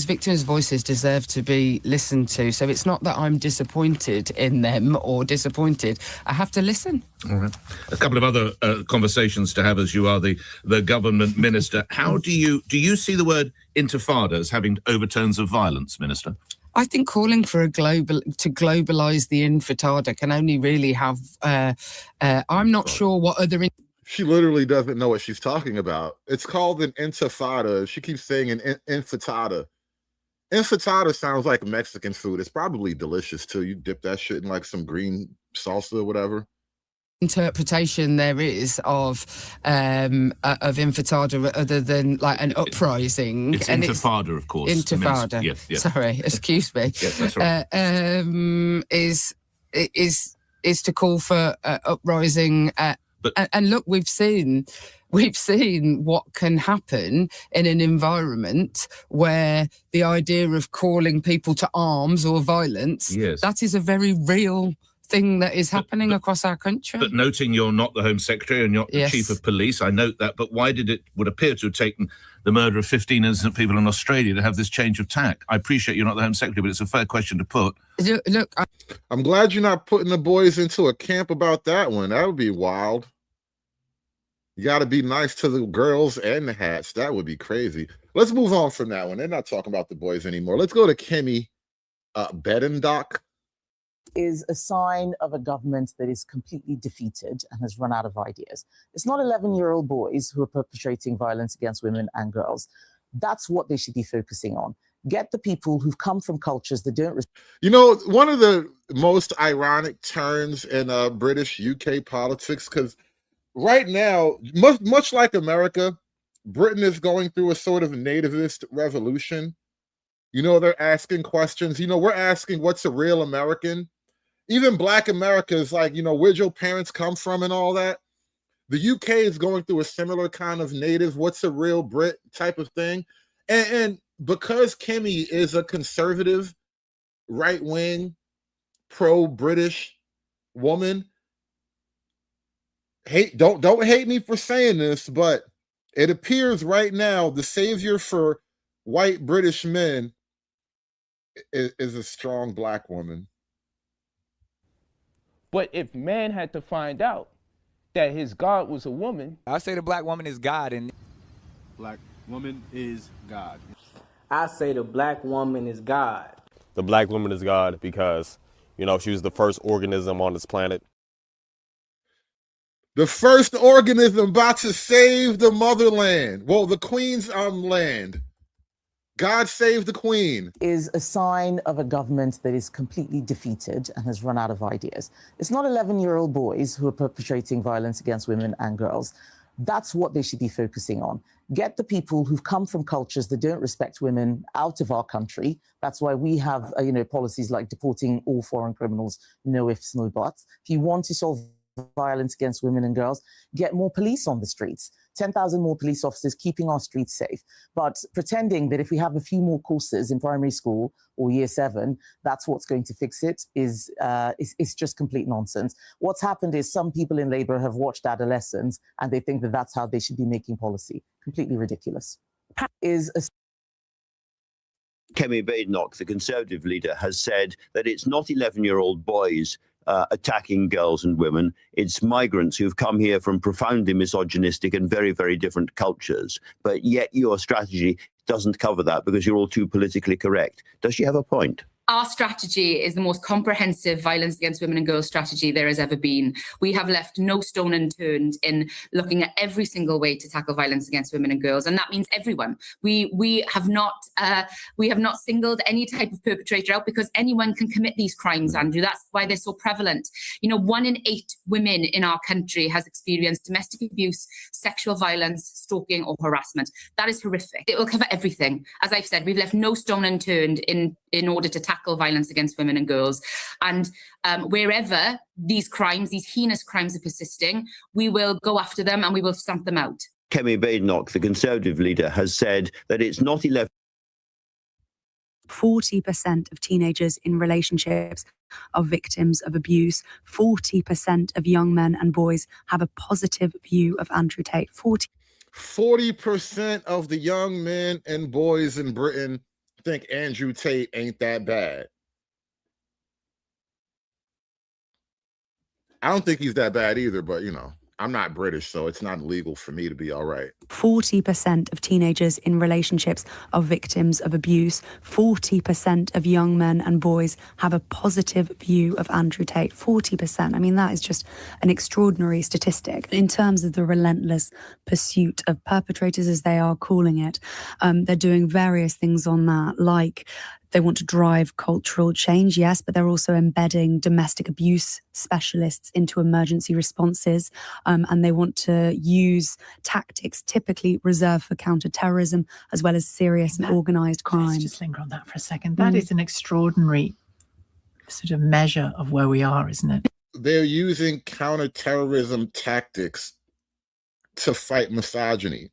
Victims' voices deserve to be listened to, so it's not that I'm disappointed in them or disappointed. I have to listen. All right. A couple of other conversations to have, as you are the government minister. How do you see the word intifada as having overtones of violence, Minister? I think calling for to globalise the intifada can only really have. I'm not sure what other. She literally doesn't know what she's talking about. It's called an intifada. She keeps saying an intifada. Intifada sounds like Mexican food. It's probably delicious too. You dip that shit in like some green salsa or whatever. Interpretation there is of intifada other than like an uprising. It's intifada, of course. Intifada. Yes. Sorry, excuse me. Yes, that's right. Is to call for uprising. And look, we've seen what can happen in an environment where the idea of calling people to arms or violence, that is a very real thing that is happening across our country. But noting you're not the Home Secretary and you're not the Chief of Police, I note that, but why did it would appear to have taken the murder of 15 innocent people in Australia to have this change of tack? I appreciate you're not the Home Secretary, but it's a fair question to put. Look, I'm glad you're not putting the boys into a camp about that one. That would be wild. You got to be nice to the girls and the hats. That would be crazy. Let's move on from that one. They're not talking about the boys anymore. Let's go to Kemi Badenoch. Is a sign of a government that is completely defeated and has run out of ideas. It's not 11-year-old boys who are perpetrating violence against women and girls. That's what they should be focusing on. Get the people who've come from cultures that don't... You know, one of the most ironic turns in British UK politics, because right now, much like America, Britain is going through a sort of nativist revolution. You know, they're asking questions. You know, we're asking what's a real American? Even Black America is like, you know, where'd your parents come from and all that? The UK is going through a similar kind of native, what's a real Brit type of thing. And because Kemi is a conservative, right-wing, pro-British woman, don't hate me for saying this, but it appears right now the savior for white British men is a strong Black woman. But if man had to find out that his God was a woman, I say the Black woman is God, and Black woman is God. I say the Black woman is God. The Black woman is God because, you know, she was the first organism on this planet. The first organism about to save the motherland. Well, the Queen's land. God save the Queen. Is a sign of a government that is completely defeated and has run out of ideas. It's not 11-year-old boys who are perpetrating violence against women and girls. That's what they should be focusing on. Get the people who've come from cultures that don't respect women out of our country. That's why we have, policies like deporting all foreign criminals, no ifs, no buts. If you want to solve violence against women and girls, get more police on the streets. 10,000 more police officers keeping our streets safe. But pretending that if we have a few more courses in primary school or year 7, that's what's going to fix it is just complete nonsense. What's happened is some people in Labour have watched adolescents and they think that that's how they should be making policy. Completely ridiculous. Kemi Badenoch, the Conservative leader, has said that it's not 11-year-old boys attacking girls and women. It's migrants who've come here from profoundly misogynistic and very, very different cultures. But yet your strategy doesn't cover that because you're all too politically correct. Does she have a point? Our strategy is the most comprehensive violence against women and girls strategy there has ever been. We have left no stone unturned in looking at every single way to tackle violence against women and girls, and that means everyone. We have not singled any type of perpetrator out because anyone can commit these crimes, Andrew. That's why they're so prevalent. 1 in 8 women in our country has experienced domestic abuse, sexual violence, stalking, or harassment. That is horrific. It will cover everything. As I've said, we've left no stone unturned in order to tackle violence against women and girls. And wherever these crimes, these heinous crimes are persisting, we will go after them and we will stamp them out. Kemi Badenoch, the Conservative leader, has said that it's not 11... 40% of teenagers in relationships are victims of abuse. 40% of young men and boys have a positive view of Andrew Tate. 40% of the young men and boys in Britain think Andrew Tate ain't that bad. I don't think he's that bad either, but you know, I'm not British, so it's not illegal for me to be all right. 40% of teenagers in relationships are victims of abuse. 40% of young men and boys have a positive view of Andrew Tate. 40%. I mean, that is just an extraordinary statistic. In terms of the relentless pursuit of perpetrators, as they are calling it, they're doing various things on that, like they want to drive cultural change, yes, but they're also embedding domestic abuse specialists into emergency responses, and they want to use tactics typically reserved for counter-terrorism as well as serious and organised crime. Let's just linger on that for a second. That is an extraordinary sort of measure of where we are, isn't it? They're using counter-terrorism tactics to fight misogyny.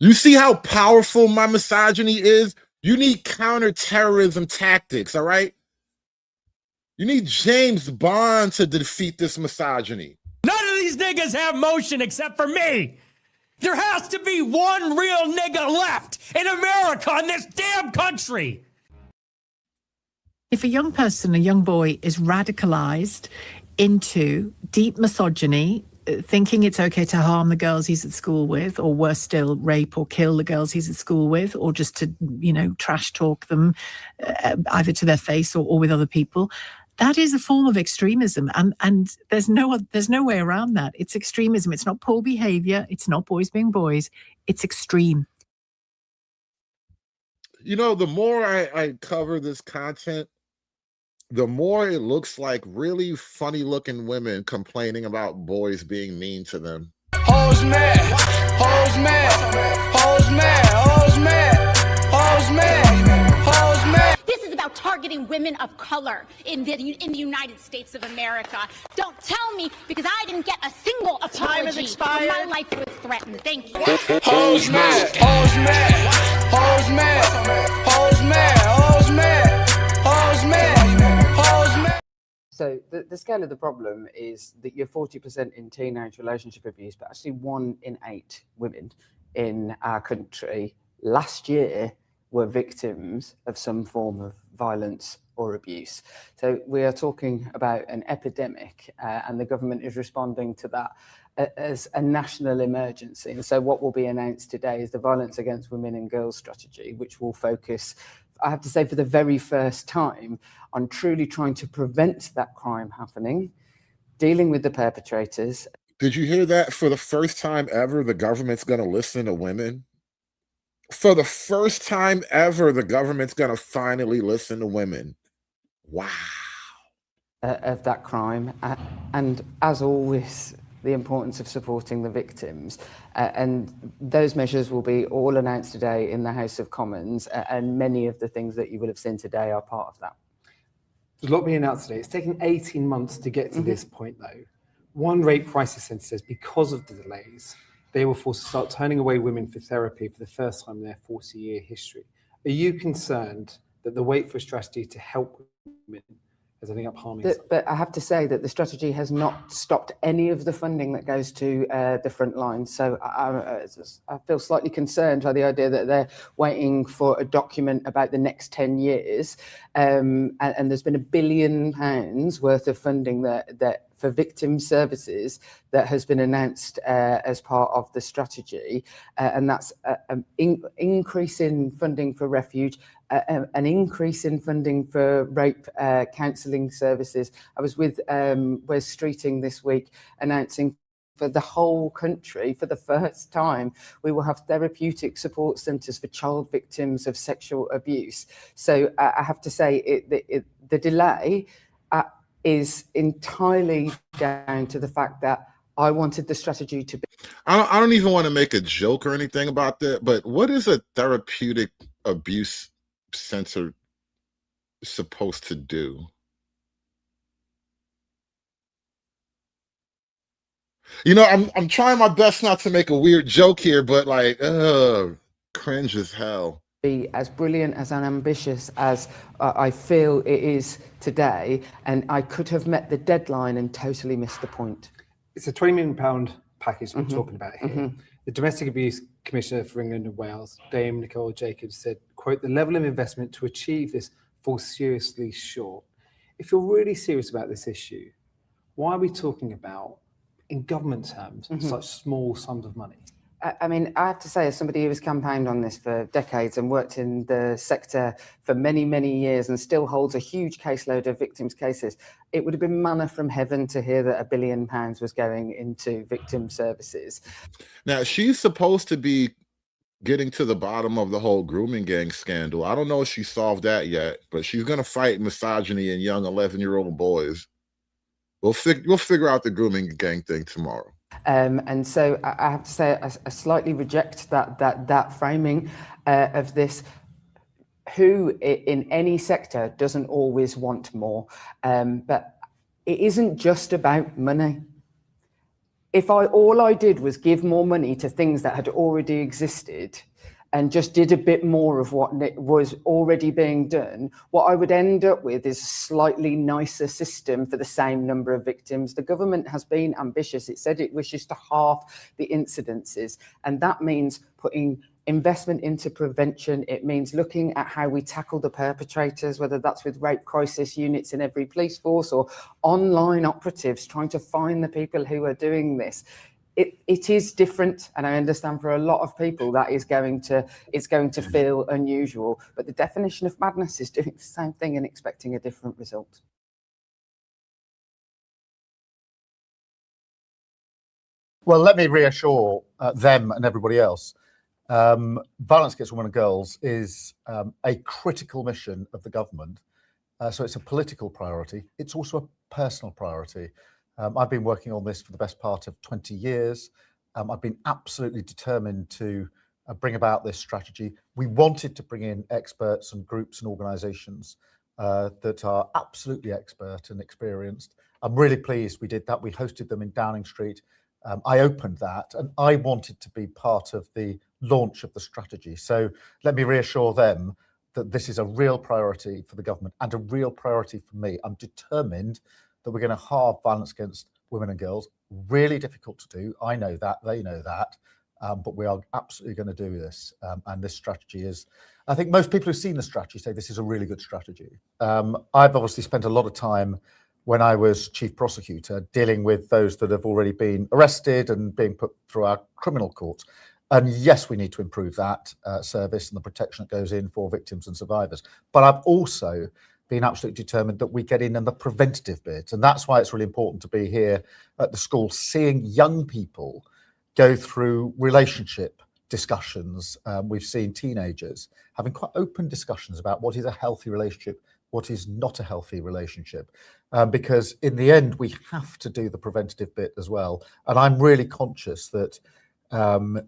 You see how powerful my misogyny is? You need counter-terrorism tactics, all right? You need James Bond to defeat this misogyny. None of these niggas have motion except for me. There has to be one real nigga left in America, in this damn country. If a young person, a young boy, is radicalized into deep misogyny, thinking it's okay to harm the girls he's at school with, or worse still, rape or kill the girls he's at school with, or just to, you know, trash talk them either to their face or with other people, that is a form of extremism. And there's no way around that. It's extremism. It's not poor behavior. It's not boys being boys. It's extreme. You know, the more I cover this content, the more it looks like really funny looking women complaining about boys being mean to them. Hoes mad, hoes mad, hoes mad, hoes mad, hoes mad, hoes mad. This is about targeting women of color in the United States of America. Don't tell me, because I didn't get a single apology. Time has expired. My life was threatened. Thank you. Hoes mad, hoes mad, hoes mad, hoes mad, hoes mad, hoes mad, hoes mad. So the scale of the problem is that you're 40% in teenage relationship abuse, but actually 1 in 8 women in our country last year were victims of some form of violence or abuse. So we are talking about an epidemic, and the government is responding to that as a national emergency. And so what will be announced today is the Violence Against Women and Girls strategy, which will focus, I have to say, for the very first time, on truly trying to prevent that crime happening, dealing with the perpetrators. Did you hear that? For the first time ever, the government's going to listen to women. For the first time ever, the government's going to finally listen to women. Wow. Of that crime. And as always, the importance of supporting the victims. And those measures will be all announced today in the House of Commons, and many of the things that you will have seen today are part of that. There's a lot being announced today. It's taken 18 months to get to this point, though. One rape crisis centre says because of the delays, they were forced to start turning away women for therapy for the first time in their 40-year history. Are you concerned that the wait for a strategy to help women is ending up harming some? But I have to say that the strategy has not stopped any of the funding that goes to the front line. So I feel slightly concerned by the idea that they're waiting for a document about the next 10 years. And there's been £1 billion worth of funding that for victim services that has been announced as part of the strategy. And that's an increase in funding for refuge, an increase in funding for rape counselling services. I was with Wes Streeting this week announcing for the whole country, for the first time, we will have therapeutic support centres for child victims of sexual abuse. So I have to say the delay is entirely down to the fact that I wanted the strategy to be. I don't even want to make a joke or anything about that, but what is a therapeutic abuse center supposed to do? You know, I'm trying my best not to make a weird joke here, but like, cringe as hell. be as brilliant as and ambitious as I feel it is today, and I could have met the deadline and totally missed the point. It's a £20 million package we're talking about here. The Domestic Abuse Commissioner for England and Wales, Dame Nicole Jacobs, said, quote, "The level of investment to achieve this falls seriously short." If you're really serious about this issue, why are we talking about, in government terms, such small sums of money? I mean, I have to say, as somebody who has campaigned on this for decades and worked in the sector for many, many years and still holds a huge caseload of victims' cases, it would have been manna from heaven to hear that £1 billion was going into victim services. Now, she's supposed to be getting to the bottom of the whole grooming gang scandal. I don't know if she solved that yet, but she's going to fight misogyny in young 11-year-old boys. We'll figure out the grooming gang thing tomorrow. And so I have to say, I slightly reject that framing of this. Who in any sector doesn't always want more? But it isn't just about money. If all I did was give more money to things that had already existed and just did a bit more of what was already being done, what I would end up with is a slightly nicer system for the same number of victims. The government has been ambitious. It said it wishes to halve the incidences, and that means putting investment into prevention. It means looking at how we tackle the perpetrators, whether that's with rape crisis units in every police force or online operatives trying to find the people who are doing this. It is different, and I understand for a lot of people that it's going to feel unusual, but the definition of madness is doing the same thing and expecting a different result. Well, let me reassure them and everybody else. Violence against women and girls is a critical mission of the government. So it's a political priority. It's also a personal priority. I've been working on this for the best part of 20 years. I've been absolutely determined to bring about this strategy. We wanted to bring in experts and groups and organisations that are absolutely expert and experienced. I'm really pleased we did that. We hosted them in Downing Street. I opened that, and I wanted to be part of the launch of the strategy. So let me reassure them that this is a real priority for the government and a real priority for me. I'm determined that we're going to halve violence against women and girls. Really difficult to do. I know that, they know that, but we are absolutely going to do this. And this strategy is, I think most people who've seen the strategy say this is a really good strategy. I've obviously spent a lot of time when I was chief prosecutor dealing with those that have already been arrested and being put through our criminal courts. And yes, we need to improve that service and the protection that goes in for victims and survivors. But I've also been absolutely determined that we get in the preventative bit. And that's why it's really important to be here at the school, seeing young people go through relationship discussions. We've seen teenagers having quite open discussions about what is a healthy relationship, what is not a healthy relationship. Because in the end, we have to do the preventative bit as well. And I'm really conscious that, and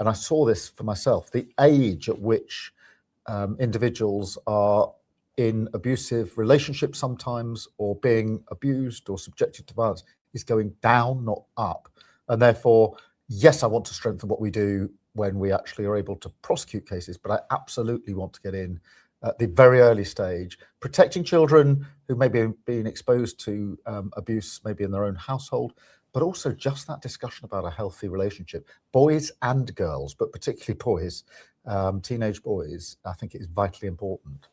I saw this for myself, the age at which individuals are in abusive relationships sometimes, or being abused or subjected to violence, is going down, not up. And therefore, yes, I want to strengthen what we do when we actually are able to prosecute cases, but I absolutely want to get in at the very early stage, protecting children who may be being exposed to abuse, maybe in their own household, but also just that discussion about a healthy relationship, boys and girls, but particularly boys, teenage boys. I think it is vitally important.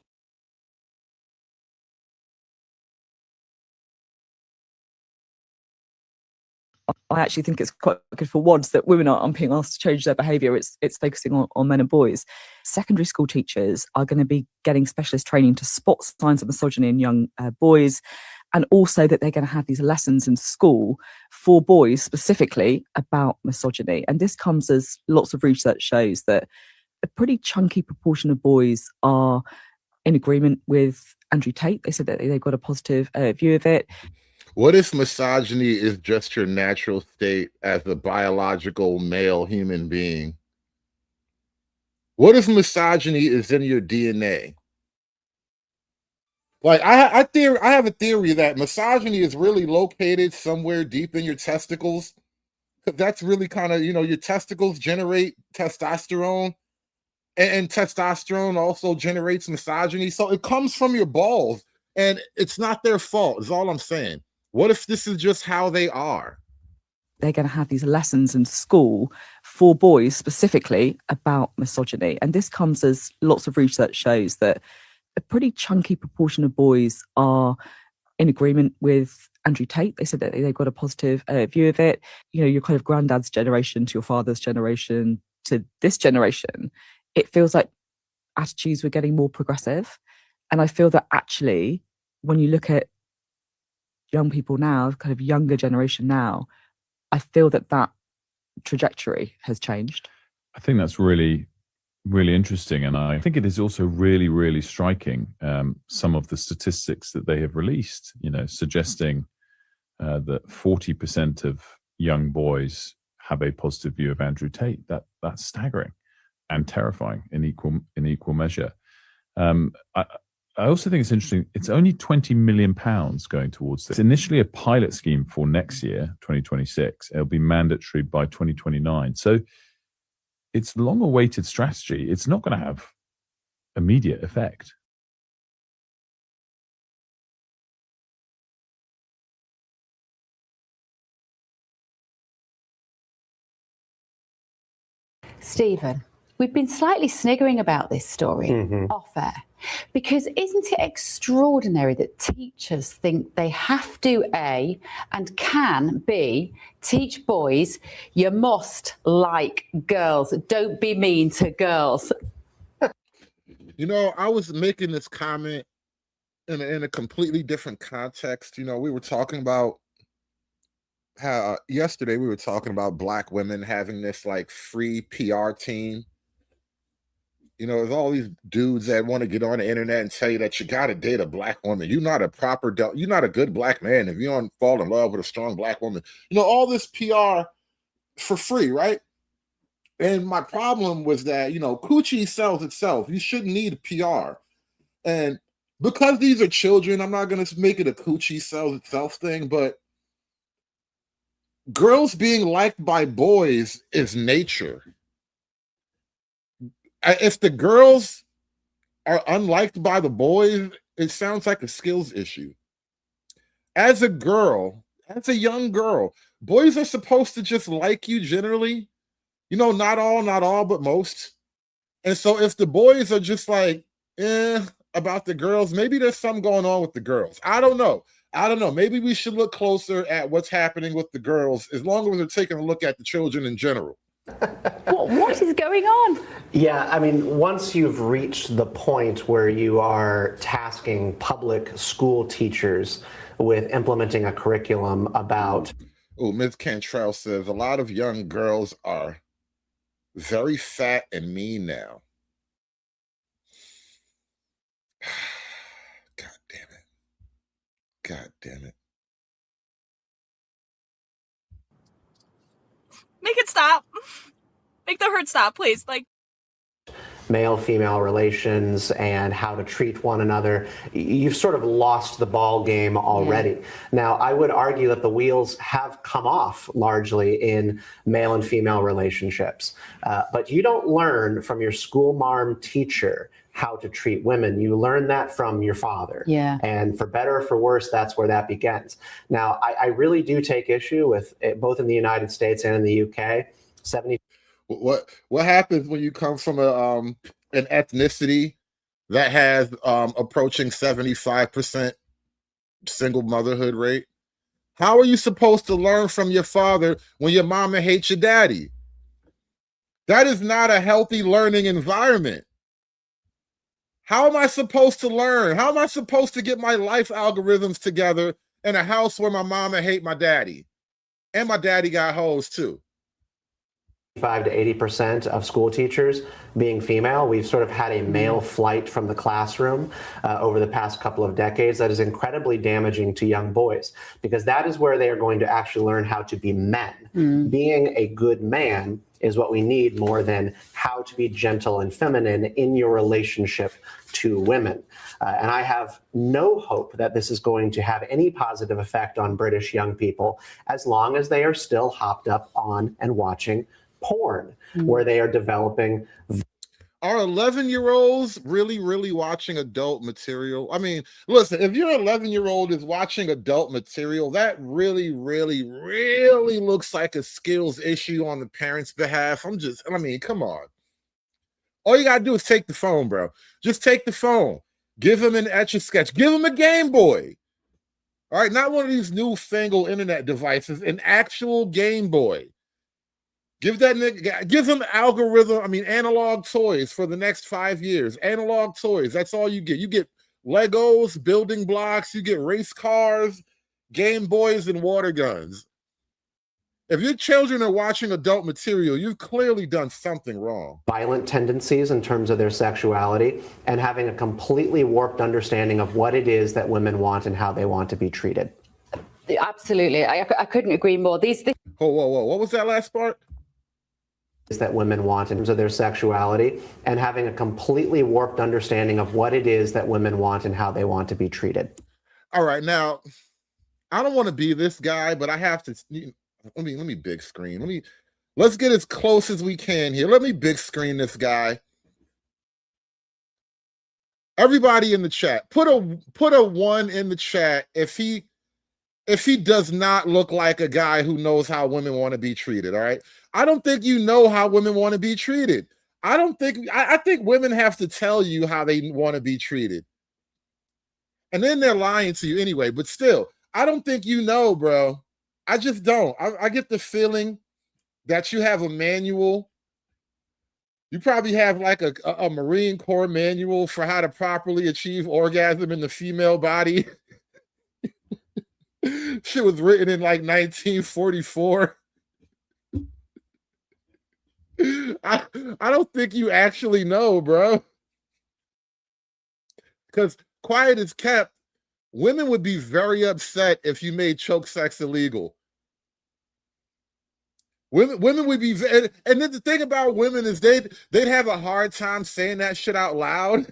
I actually think it's quite good for once that women aren't being asked to change their behaviour. It's focusing on men and boys. Secondary school teachers are going to be getting specialist training to spot signs of misogyny in young boys, and also that they're going to have these lessons in school for boys specifically about misogyny. And this comes as lots of research shows that a pretty chunky proportion of boys are in agreement with Andrew Tate. They said that they've got a positive view of it. What if misogyny is just your natural state as a biological male human being? What if misogyny is in your DNA? Like, I have a theory that misogyny is really located somewhere deep in your testicles. That's really kind of, your testicles generate testosterone. And testosterone also generates misogyny. So it comes from your balls, and it's not their fault, is all I'm saying. What if this is just how they are? They're going to have these lessons in school for boys specifically about misogyny. And this comes as lots of research shows that a pretty chunky proportion of boys are in agreement with Andrew Tate. They said that they've got a positive view of it. You know, your kind of granddad's generation to your father's generation to this generation, it feels like attitudes were getting more progressive. And I feel that actually, when you look at young people now, kind of younger generation now, I feel that that trajectory has changed. I think that's really, really interesting. And I think it is also really, really striking, some of the statistics that they have released, you know, suggesting that 40% of young boys have a positive view of Andrew Tate. That's staggering and terrifying in equal measure. I also think it's interesting. It's only £20 million going towards this. It's initially a pilot scheme for next year, 2026. It'll be mandatory by 2029. So it's long-awaited strategy. It's not going to have immediate effect. Stephen, we've been slightly sniggering about this story off air, because isn't it extraordinary that teachers think they have to, A, and can, B, teach boys, you must like girls, don't be mean to girls. You know, I was making this comment in a completely different context. You know, we were talking about how yesterday we were talking about Black women having this like free PR team. You know, there's all these dudes that want to get on the internet and tell you that you got to date a Black woman. You're not a you're not a good Black man if you don't fall in love with a strong Black woman. You know, all this PR for free, right? And my problem was that, you know, coochie sells itself. You shouldn't need PR. And because these are children, I'm not going to make it a coochie sells itself thing, but girls being liked by boys is nature. If the girls are unliked by the boys, it sounds like a skills issue. As a girl, as a young girl, boys are supposed to just like you generally. You know, not all, but most. And so if the boys are just like, about the girls, maybe there's something going on with the girls. I don't know. Maybe we should look closer at what's happening with the girls, as long as we're taking a look at the children in general. What is going on? Yeah, I mean, once you've reached the point where you are tasking public school teachers with implementing a curriculum about... Oh, Ms. Cantrell says a lot of young girls are very fat and mean now. God damn it. Make it stop. Make the hurt stop, please. Like, male-female relations and how to treat one another, you've sort of lost the ball game already. Yeah. Now, I would argue that the wheels have come off largely in male and female relationships, but you don't learn from your school marm teacher how to treat women. You learn that from your father. Yeah. And for better or for worse, that's where that begins. Now, I really do take issue with it, both in the United States and in the UK. What happens when you come from an ethnicity that has approaching 75% single motherhood rate? How are you supposed to learn from your father when your mama hates your daddy? That is not a healthy learning environment. How am I supposed to learn? How am I supposed to get my life algorithms together in a house where my mama hate my daddy? And my daddy got hoes too. 5 to 80% of school teachers being female. We've sort of had a male flight from the classroom over the past couple of decades that is incredibly damaging to young boys, because that is where they are going to actually learn how to be men. Being a good man is what we need more than how to be gentle and feminine in your relationship to women. And I have no hope that this is going to have any positive effect on British young people as long as they are still hopped up on and watching porn, where they are developing. Are 11-year-olds really watching adult material? I mean, listen, if your 11-year-old is watching adult material, that really looks like a skills issue on the parents' behalf. I mean, come on. All you gotta do is take the phone, bro. Just take the phone. Give him an Etch-a-Sketch. Give him a Game Boy. All right, not one of these newfangled internet devices, an actual Game Boy. Give that nigga, give him analog toys for the next 5 years. Analog toys, that's all you get. You get Legos, building blocks, you get race cars, Game Boys, and water guns. If your children are watching adult material, you've clearly done something wrong. Violent tendencies in terms of their sexuality and having a completely warped understanding of what it is that women want and how they want to be treated. Absolutely. I couldn't agree more. Whoa. What was that last part? Is that women want in terms of their sexuality and having a completely warped understanding of what it is that women want and how they want to be treated. All right, now, I don't want to be this guy, but I have to, let me big screen. Let's get as close as we can here. Let me big screen this guy. Everybody in the chat, put a 1 in the chat if he does not look like a guy who knows how women want to be treated, all right? I don't think you know how women want to be treated. I think women have to tell you how they want to be treated. And then they're lying to you anyway, but still, I don't think you know, bro. I just don't. I get the feeling that you have a manual. You probably have like a Marine Corps manual for how to properly achieve orgasm in the female body. Shit was written in like 1944. I don't think you actually know, bro. Because quiet is kept, women would be very upset if you made choke sex illegal. Women would be, and then the thing about women is they'd have a hard time saying that shit out loud.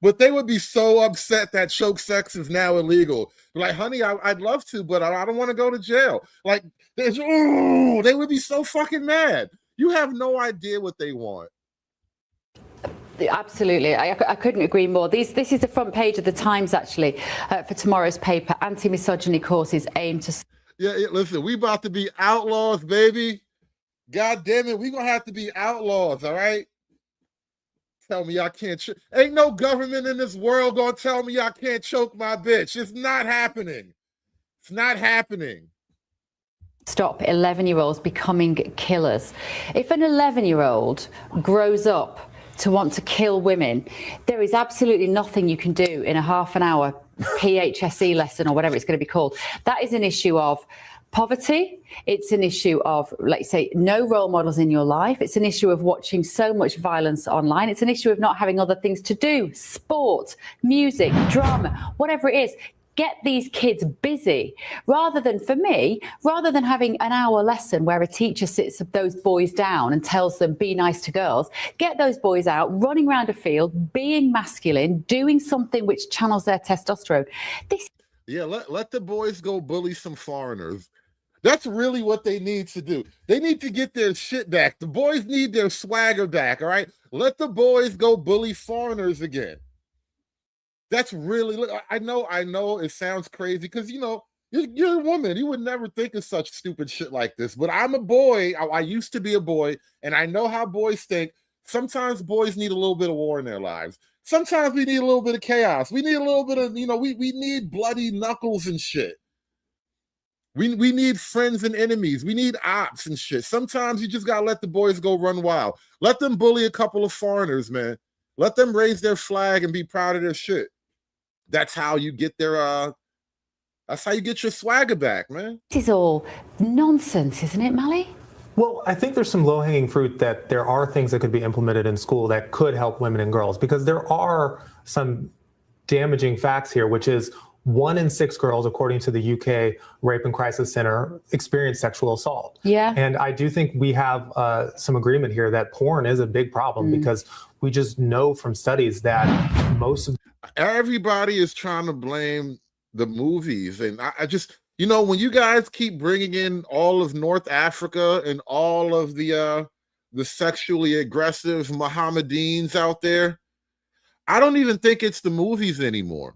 But they would be so upset that choke sex is now illegal. Like, honey, I'd love to, but I don't want to go to jail. Like, they would be so fucking mad. You have no idea what they want. Absolutely. I couldn't agree more. This is the front page of the Times, actually, for tomorrow's paper. Anti-misogyny courses aim to... Yeah, listen, we about to be outlaws, baby. God damn it, we gonna have to be outlaws, all right? Tell me I can't ain't no government in this world gonna tell me I can't choke my bitch. It's not happening. It's not happening. Stop 11-year-olds becoming killers. If an 11-year-old grows up to want to kill women, there is absolutely nothing you can do in a half an hour PHSE lesson or whatever it's going to be called. That is an issue of poverty. It's an issue of, let's say, no role models in your life. It's an issue of watching so much violence online. It's an issue of not having other things to do, sport, music, drama, whatever it is. Get these kids busy rather than having an hour lesson where a teacher sits those boys down and tells them, be nice to girls. Get those boys out, running around a field, being masculine, doing something which channels their testosterone. Yeah, let the boys go bully some foreigners. That's really what they need to do. They need to get their shit back. The boys need their swagger back, all right? Let the boys go bully foreigners again. That's really, I know it sounds crazy because, you know, you're a woman. You would never think of such stupid shit like this. But I'm a boy. I used to be a boy, and I know how boys think. Sometimes boys need a little bit of war in their lives. Sometimes we need a little bit of chaos. We need a little bit of, you know, we need bloody knuckles and shit. We need friends and enemies. We need ops and shit. Sometimes you just gotta let the boys go run wild. Let them bully a couple of foreigners, man. Let them raise their flag and be proud of their shit. That's how you get their that's how you get your swagger back, man. This is all nonsense, isn't it, Mally? Well, I think there's some low-hanging fruit that there are things that could be implemented in school that could help women and girls, because there are some damaging facts here, which is 1 in 6 girls, according to the UK Rape and Crisis Center, experience sexual assault. Yeah. And I do think we have some agreement here that porn is a big problem because we just know from studies that most of... Everybody is trying to blame the movies. And I just, you know, when you guys keep bringing in all of North Africa and all of the the sexually aggressive Mohammedans out there. I don't even think it's the movies anymore.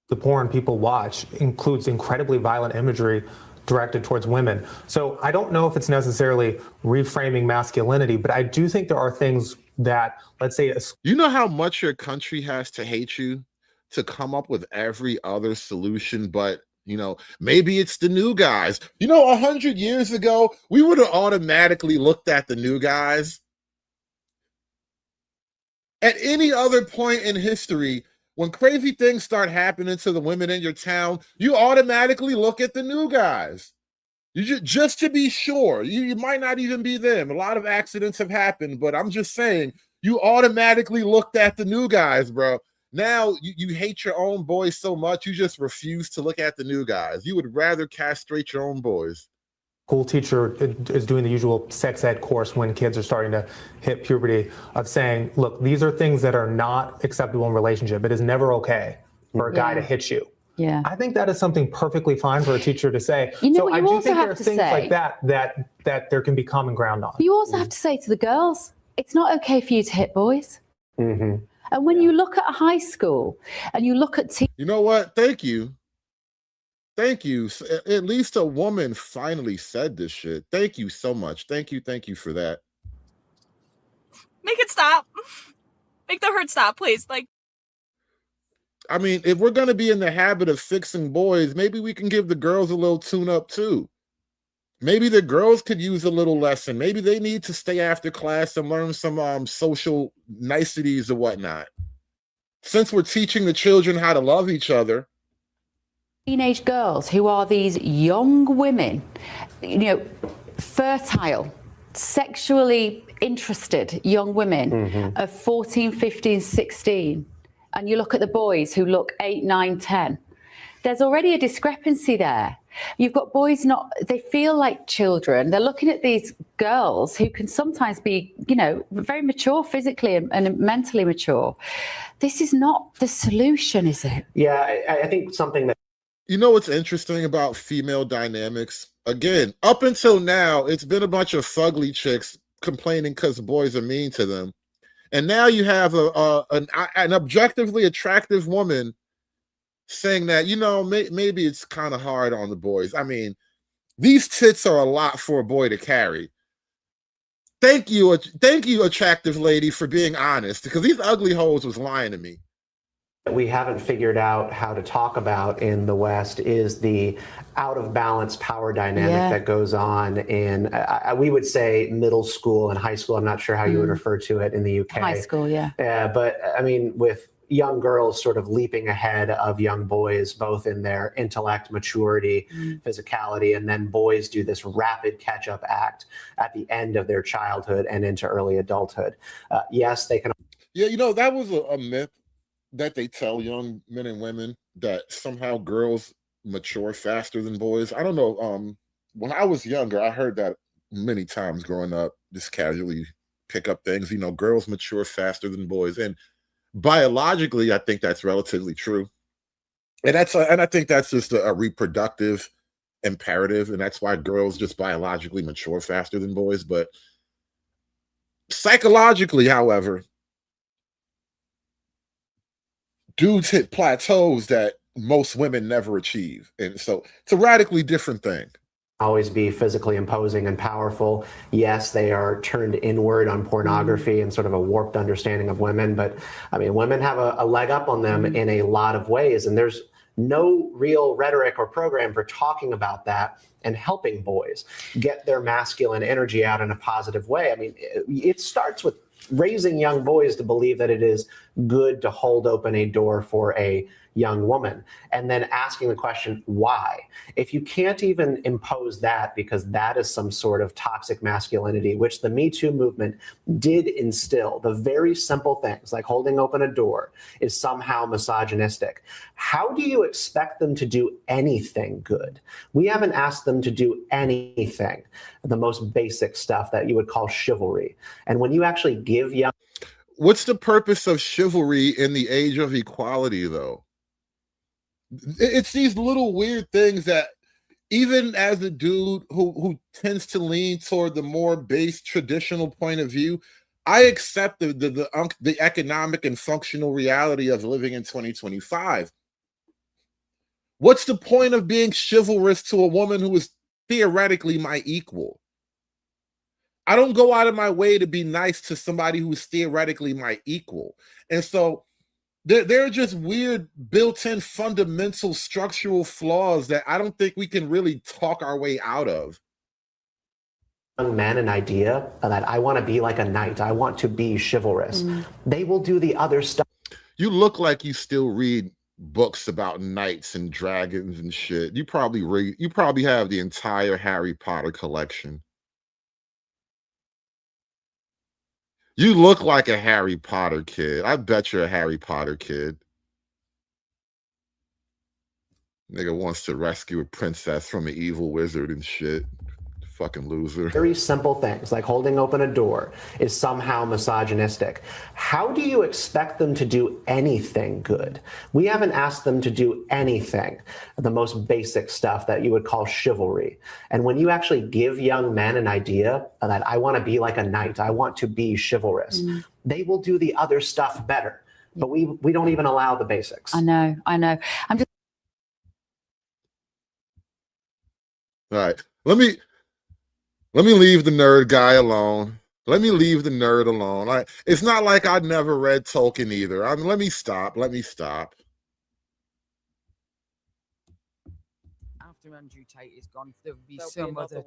The porn people watch includes incredibly violent imagery directed towards women. So I don't know if it's necessarily reframing masculinity, but I do think there are things that, let's say, you know how much your country has to hate you to come up with every other solution, but maybe it's the new guys. 100 years ago, we would have automatically looked at the new guys. At any other point in history, when crazy things start happening to the women in your town, you automatically look at the new guys. You just to be sure. You might not even be them. A lot of accidents have happened, but I'm just saying, you automatically looked at the new guys, bro. Now you hate your own boys so much, you just refuse to look at the new guys. You would rather castrate your own boys. School teacher is doing the usual sex ed course when kids are starting to hit puberty of saying, look, these are things that are not acceptable in relationship. It is never okay for a guy to hit you. Yeah. I think that is something perfectly fine for a teacher to say. So I do think there are things like that there can be common ground on. But you also have to say to the girls, it's not okay for you to hit boys. Mm-hmm. And when you look at a high school and you look at you know what? Thank you. Thank you. At least a woman finally said this shit. Thank you so much. Thank you for that. Make it stop. Make the hurt stop, please. I mean, if we're going to be in the habit of fixing boys, maybe we can give the girls a little tune-up too. Maybe the girls could use a little lesson. Maybe they need to stay after class and learn some social niceties or whatnot. Since we're teaching the children how to love each other. Teenage girls who are these young women, fertile, sexually interested young women of 14, 15, 16. And you look at the boys who look 8, 9, 10. There's already a discrepancy there. You've got boys they feel like children. They're looking at these girls who can sometimes be, very mature physically and mentally mature. This is not the solution, is it? Yeah, I think something that. You know what's interesting about female dynamics? Again, up until now, it's been a bunch of fugly chicks complaining because boys are mean to them. And now you have an objectively attractive woman saying that, maybe it's kind of hard on the boys. I mean, these tits are a lot for a boy to carry. Thank you, attractive lady, for being honest, because these ugly hoes was lying to me. We haven't figured out how to talk about in the West is the out of balance power dynamic that goes on in, we would say middle school and high school. I'm not sure how you would refer to it in the UK. High school, yeah. But I mean, with young girls sort of leaping ahead of young boys, both in their intellect, maturity, physicality, and then boys do this rapid catch-up act at the end of their childhood and into early adulthood. Yes, they can. Yeah, that was a myth that they tell young men and women, that somehow girls mature faster than boys. I don't know. When I was younger, I heard that many times growing up, just casually pick up things, girls mature faster than boys. And biologically, I think that's relatively true. And I think that's just a reproductive imperative. And that's why girls just biologically mature faster than boys. But psychologically, however, dudes hit plateaus that most women never achieve. And so it's a radically different thing. Always be physically imposing and powerful. Yes, they are turned inward on pornography and sort of a warped understanding of women. But I mean, women have a leg up on them in a lot of ways. And there's no real rhetoric or program for talking about that and helping boys get their masculine energy out in a positive way. I mean, it starts with raising young boys to believe that it is good to hold open a door for a young woman, and then asking the question, why? If you can't even impose that because that is some sort of toxic masculinity, which the Me Too movement did instill, the very simple things like holding open a door is somehow misogynistic. How do you expect them to do anything good? We haven't asked them to do anything, the most basic stuff that you would call chivalry. And when you actually give young... What's the purpose of chivalry in the age of equality, though? It's these little weird things that even as a dude who tends to lean toward the more base traditional point of view, I accept the economic and functional reality of living in 2025. What's the point of being chivalrous to a woman who is theoretically my equal? I don't go out of my way to be nice to somebody who is theoretically my equal. And so there are just weird built-in fundamental structural flaws that I don't think we can really talk our way out of. Young men an idea that I want to be like a knight. I want to be chivalrous. They will do the other stuff. You look like you still read books about knights and dragons and shit. You probably have the entire Harry Potter collection. You look like a Harry Potter kid. I bet you're a Harry Potter kid. Nigga wants to rescue a princess from an evil wizard and shit. Fucking loser. Very simple things like holding open a door is somehow misogynistic. How do you expect them to do anything good? We haven't asked them to do anything, the most basic stuff that you would call chivalry. And when you actually give young men an idea that I want to be like a knight, I want to be chivalrous, they will do the other stuff better. But we don't even allow the basics. I know. I'm just. All right. Let me leave the nerd guy alone. Let me leave the nerd alone. It's not like I'd never read Tolkien either. Let me stop. After Andrew Tate is gone, there'll be some other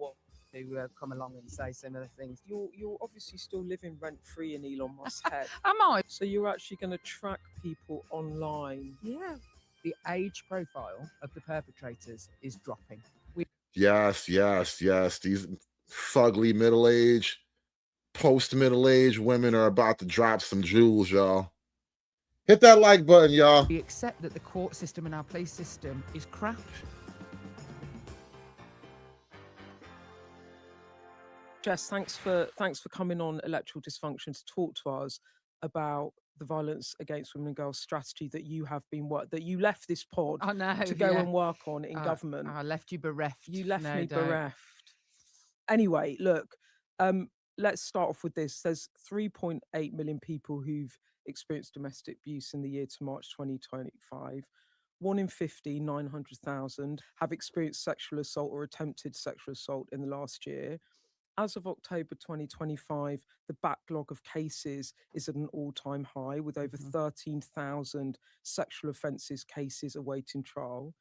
who come along and say similar things. You're obviously still living rent-free in Elon Musk's head. Am I? So you're actually going to track people online. Yeah. The age profile of the perpetrators is dropping. Yes. These fugly middle-aged, post-middle-aged women are about to drop some jewels, y'all. Hit that like button, y'all. We accept that the court system and our police system is crap. Jess, thanks for coming on Electoral Dysfunction to talk to us about the violence against women and girls strategy that you have been that you left this pod to go and work on in government. I left you bereft. You left me bereft. Anyway, look, let's start off with this. There's 3.8 million people who've experienced domestic abuse in the year to March 2025. 1 in 50, 900,000, have experienced sexual assault or attempted sexual assault in the last year. As of October 2025, the backlog of cases is at an all-time high, with over 13,000 sexual offences cases awaiting trial.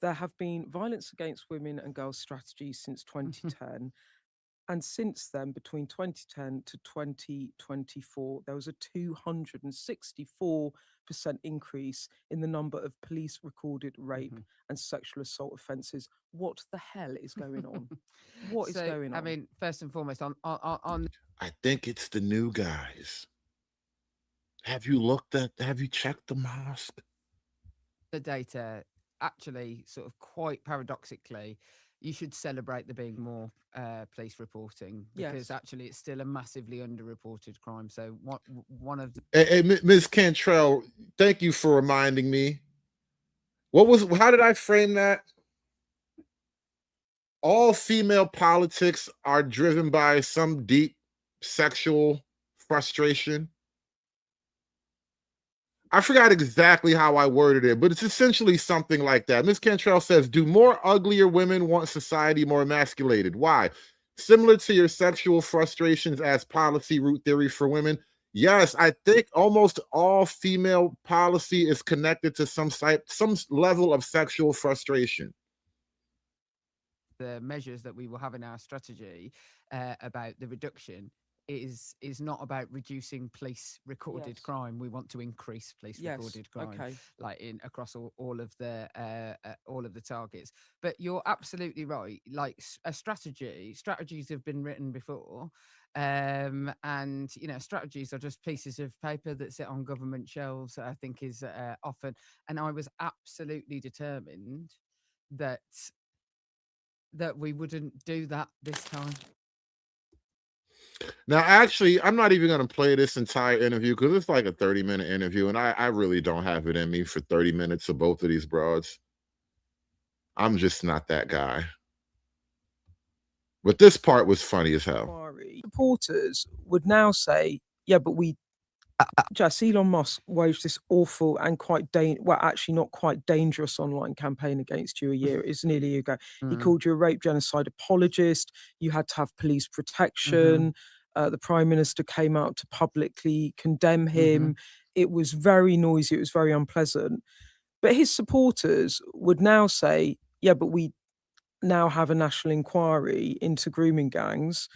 There have been violence against women and girls strategies since 2010. And since then, between 2010 to 2024, there was a 264% increase in the number of police recorded rape and sexual assault offences. What the hell is going on? What is going on? I mean, first and foremost, on I think it's the new guys. Have you checked the mosque? The data, actually, sort of quite paradoxically, you should celebrate there being more police reporting, because actually it's still a massively underreported crime. So one of the... Hey, Ms. Cantrell, thank you for reminding me. How did I frame that? All female politics are driven by some deep sexual frustration. I forgot exactly how I worded it, but it's essentially something like that. Ms. Cantrell says, do more uglier women want society more emasculated? Why? Similar to your sexual frustrations as policy root theory for women. Yes, I think almost all female policy is connected to some level of sexual frustration. The measures that we will have in our strategy about the reduction is not about reducing police recorded crime. We want to increase police recorded crime, like across all of the targets. But you're absolutely right. Like strategies have been written before, and strategies are just pieces of paper that sit on government shelves. I think is often, and I was absolutely determined that we wouldn't do that this time. Now, actually, I'm not even going to play this entire interview because it's like a 30-minute interview, and I really don't have it in me for 30 minutes of both of these broads. I'm just not that guy. But this part was funny as hell. Supporters would now say, yeah, but we just Elon Musk waged this awful and actually not quite dangerous online campaign against you a year. It's nearly a year ago. He called you a rape genocide apologist. You had to have police protection. The Prime Minister came out to publicly condemn him. It was very noisy. It was very unpleasant. But his supporters would now say, yeah, but we now have a national inquiry into grooming gangs.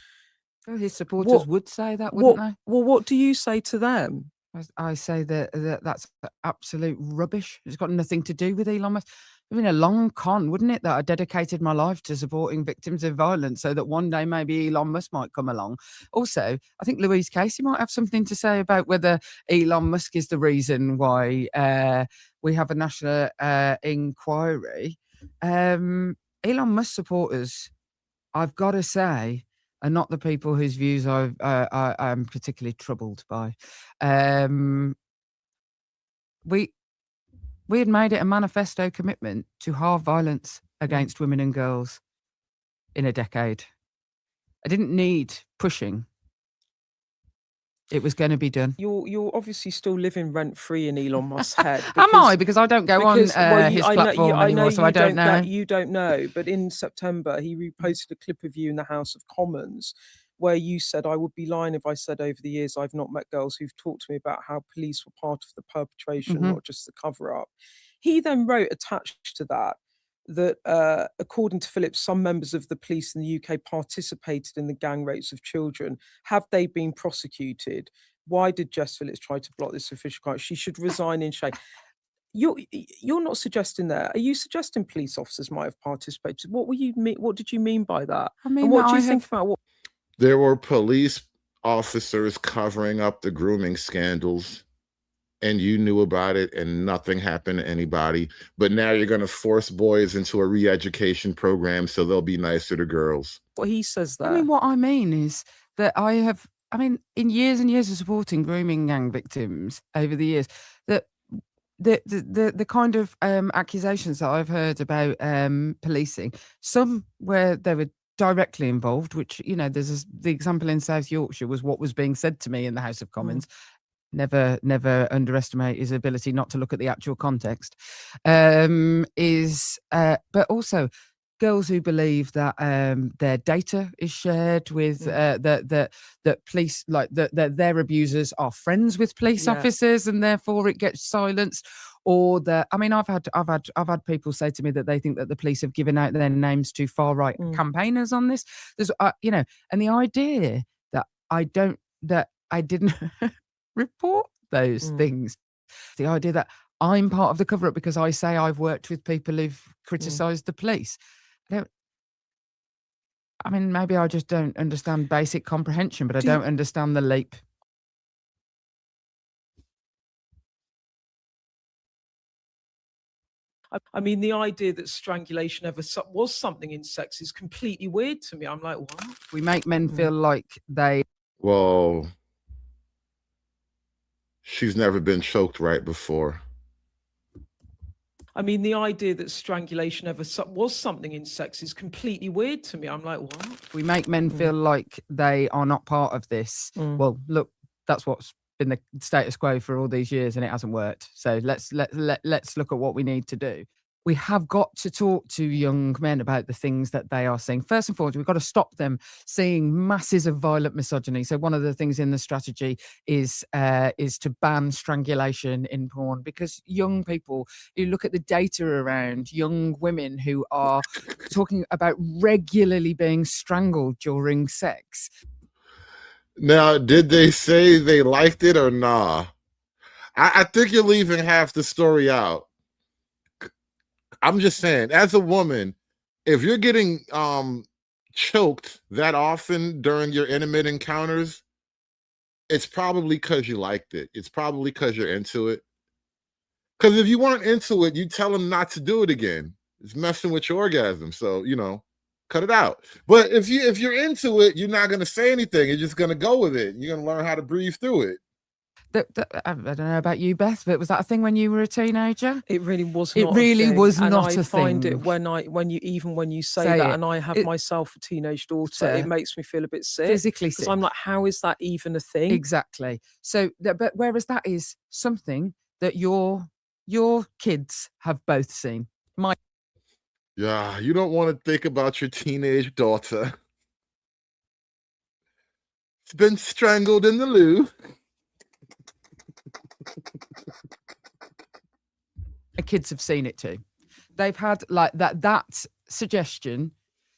Oh, his supporters would say that, wouldn't they? Well, what do you say to them? I say that that's absolute rubbish. It's got nothing to do with Elon Musk. I mean, a long con, wouldn't it, that I dedicated my life to supporting victims of violence so that one day maybe Elon Musk might come along. Also, I think Louise Casey might have something to say about whether Elon Musk is the reason why we have a national inquiry. Elon Musk supporters, I've got to say, are not the people whose views I'm particularly troubled by. We had made it a manifesto commitment to halve violence against women and girls in a decade. I didn't need pushing. It was going to be done. You're obviously still living rent free in Elon Musk's head. Am I? Because I don't go on his platform anymore, so I don't know. You don't know, but in September he reposted a clip of you in the House of Commons, where you said, "I would be lying if I said over the years I've not met girls who've talked to me about how police were part of the perpetration, not just the cover up." He then wrote attached to that according to Phillips, some members of the police in the UK participated in the gang rapes of children. Have they been prosecuted? Why did Jess Phillips try to block this official crime? She should resign in shame. You're not suggesting that. Are you suggesting police officers might have participated? What did you mean by that? I mean, and what do you think about what? There were police officers covering up the grooming scandals, and you knew about it and nothing happened to anybody. But now you're going to force boys into a re-education program so they'll be nicer to girls. Well, he says that. I mean, what I mean is that in years and years of supporting grooming gang victims over the years, that the kind of accusations that I've heard about policing, some where they were directly involved, which, you know, the example in South Yorkshire was what was being said to me in the House of Commons. Never underestimate his ability not to look at the actual context. But also girls who believe that their data is shared with that police, like that their abusers are friends with police officers and therefore it gets silenced. Or that, I mean, I've had people say to me that they think that the police have given out their names to far right campaigners on this. There's, you know, and the idea that I didn't report those things, the idea that I'm part of the cover-up because I say I've worked with people who've criticised the police. I mean, maybe I just don't understand basic comprehension, but I don't understand the leap. I mean, the idea that strangulation ever was something in sex is completely weird to me. I'm like, what? We make men feel like they... Well, she's never been choked right before. I mean, the idea that strangulation ever was something in sex is completely weird to me. I'm like, what? We make men feel like they are not part of this. Well, look, that's what's been the status quo for all these years, and it hasn't worked. So let's look at what we need to do. We have got to talk to young men about the things that they are seeing. First and foremost, we've got to stop them seeing masses of violent misogyny. So one of the things in the strategy is to ban strangulation in porn, because young people, you look at the data around young women who are talking about regularly being strangled during sex. Now, did they say they liked it or nah? I think you're leaving half the story out. I'm just saying, as a woman, if you're getting choked that often during your intimate encounters, it's probably because you liked it. It's probably because you're into it. Because if you weren't into it, you tell them not to do it again. It's messing with your orgasm. So, you know, cut it out. But if you're into it, you're not going to say anything. You're just going to go with it. You're going to learn how to breathe through it. I don't know about you, Beth, but was that a thing when you were a teenager? It really was It not really a thing. was and not I a find thing. it when you say Say that, it. and I have myself a teenage daughter, it makes me feel a bit sick. Physically because sick. I'm like, how is that even a thing? Exactly. So, but whereas that is something that your kids have both seen. Yeah, you don't want to think about your teenage daughter. It's been strangled in the loo. My kids have seen it too. They've had like that suggestion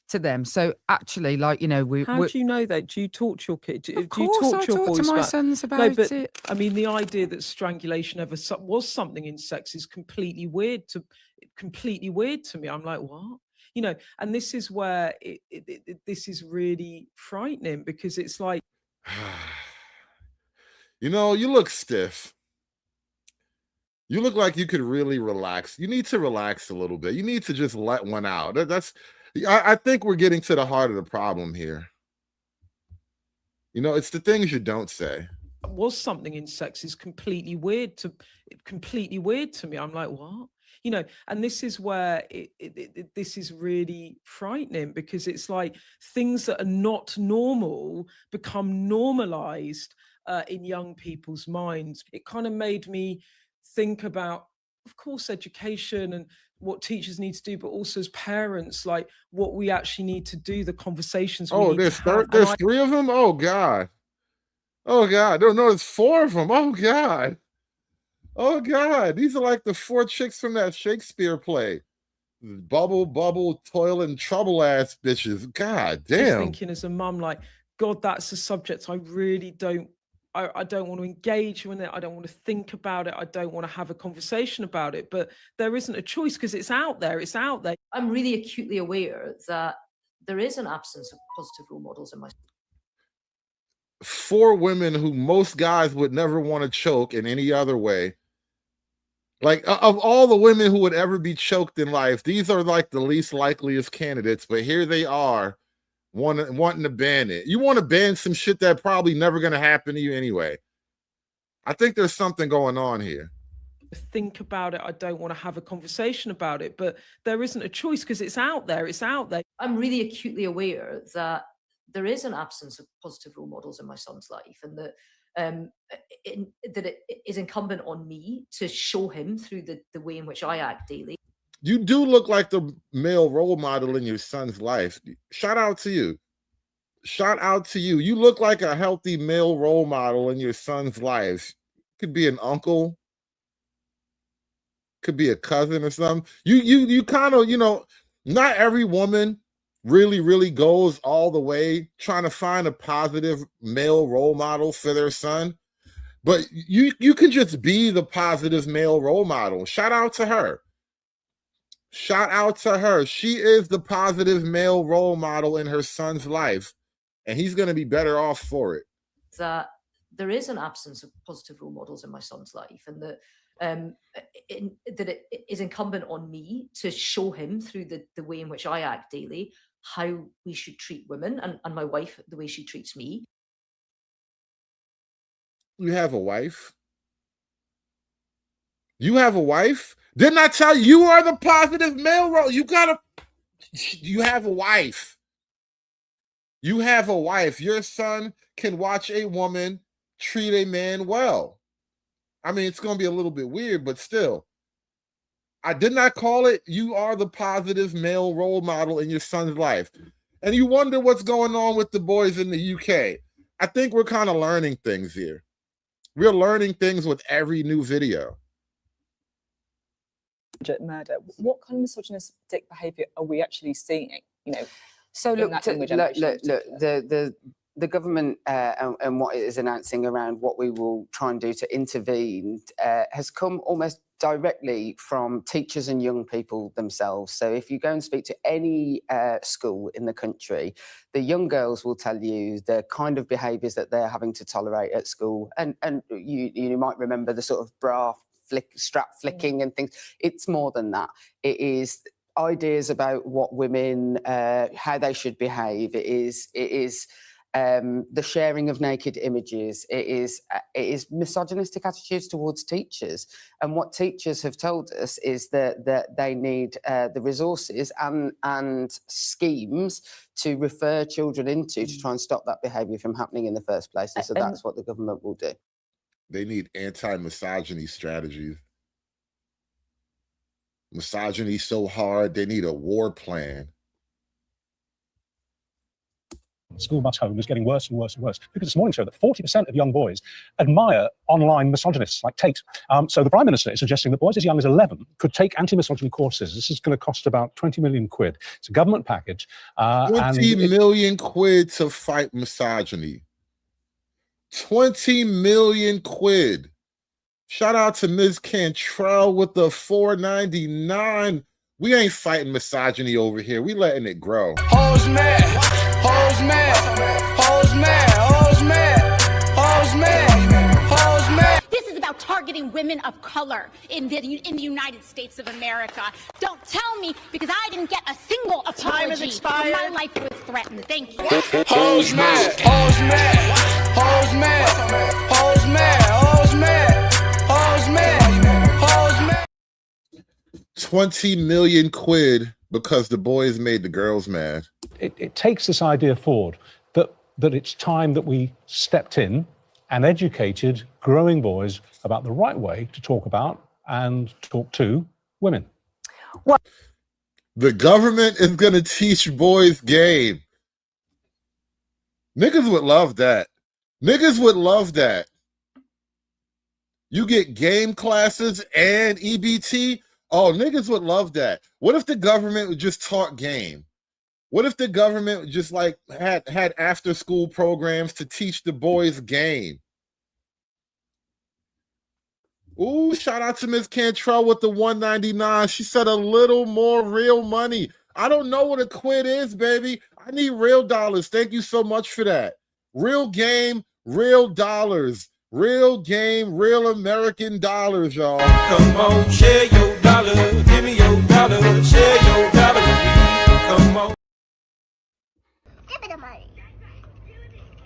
to them. So actually, like, you know, How do you know that? Do you talk to your kids? Of course, I talk to my sons about no, but, it. I mean, the idea that strangulation ever was something in sex is completely weird to me. I'm like, what? You know, and this is where this is really frightening, because it's like, You know, you look stiff. You look like you could really relax. You need to relax a little bit. You need to just let one out. I think we're getting to the heart of the problem here. You know, it's the things you don't say. was something in sex is completely weird to me. I'm like, what? You know, and this is where this is really frightening, because it's like things that are not normal become normalized in young people's minds. It kind of made me think about, of course, education and what teachers need to do, but also as parents, like what we actually need to do, the conversations we need to have. There's 3 of them? Oh, God. Oh, God. No, there's 4 of them. Oh, God. Oh, God. These are like the 4 chicks from that Shakespeare play. Bubble, bubble, toil, and trouble ass bitches. God damn. Thinking as a mum, like, God, that's a subject I really don't. I don't want to engage with it. I don't want to think about it. I don't want to have a conversation about it. But there isn't a choice, because it's out there. It's out there. I'm really acutely aware that there is an absence of positive role models in my. 4 women who most guys would never want to choke in any other way. Like, of all the women who would ever be choked in life, these are like the least likeliest candidates. But here they are, wanting to ban it. You want to ban some shit that probably never going to happen to you anyway. I think there's something going on here. Think about it. I don't want to have a conversation about it. But there isn't a choice, because it's out there. It's out there. I'm really acutely aware that there is an absence of positive role models in my son's life, and that that it is incumbent on me to show him through the way in which I act daily. You do look like the male role model in your son's life. Shout out to you. Shout out to you. You look like a healthy male role model in your son's life. Could be an uncle, could be a cousin or something. You kind of, you know, not every woman really goes all the way trying to find a positive male role model for their son. But you can just be the positive male role model. Shout out to her. Shout out to her. She is the positive male role model in her son's life, and he's going to be better off for it. That there is an absence of positive role models in my son's life, and that that it is incumbent on me to show him through the way in which I act daily how we should treat women, and my wife the way she treats me. You have a wife? You have a wife? Didn't I tell you, you are the positive male role? You have a wife. You have a wife. Your son can watch a woman treat a man well. I mean, it's going to be a little bit weird, but still. I did not call it, you are the positive male role model in your son's life. And you wonder what's going on with the boys in the UK. I think we're kind of learning things here. We're learning things with every new video. Murder. What kind of misogynistic behaviour are we actually seeing? You know, so look, the government and what it is announcing around what we will try and do to intervene has come almost directly from teachers and young people themselves. So if you go and speak to any school in the country, the young girls will tell you the kind of behaviours that they're having to tolerate at school. And you might remember the sort of bra strap flicking and things. It's more than that. It is ideas about what women, how they should behave. It is the sharing of naked images. It is misogynistic attitudes towards teachers. And what teachers have told us is that they need the resources and schemes to refer children into to try and stop that behaviour from happening in the first place. And so that's what the government will do. They need anti-misogyny strategies. Misogyny so hard, they need a war plan. School bus home is getting worse and worse and worse, because this morning showed that 40% of young boys admire online misogynists like Tate. So the Prime Minister is suggesting that boys as young as 11 could take anti-misogyny courses. This is going to cost about 20 million quid. It's a government package. 20 million quid to fight misogyny. 20 million quid. Shout out to Ms. Cantrell with the $4.99. We ain't fighting misogyny over here. We letting it grow. Hoes mad, hoes mad, hoes mad, hoes mad, hoes mad, hoes mad. This is about targeting women of color in the United States of America. Don't tell me because I didn't get a single apology. Time has expired. My life was threatened. Thank you. Hoes mad, hoes mad, hoes mad, hoes mad, hoes mad, hoes mad, hoes mad. 20 million quid because the boys made the girls mad. It takes this idea forward that it's time that we stepped in and educated growing boys about the right way to talk about and talk to women. The government is going to teach boys game. Niggas would love that. Niggas would love that. You get game classes and EBT. Oh, niggas would love that. What if the government just taught game? What if the government just like had after school programs to teach the boys game? Ooh, shout out to Ms. Cantrell with the $1.99. She said a little more real money. I don't know what a quid is, baby. I need real dollars. Thank you so much for that. Real game, real dollars. Real game, real American dollars, y'all. Come on, share your dollar. Give me your dollar. Share your dollar with me. Come on. Give me the money.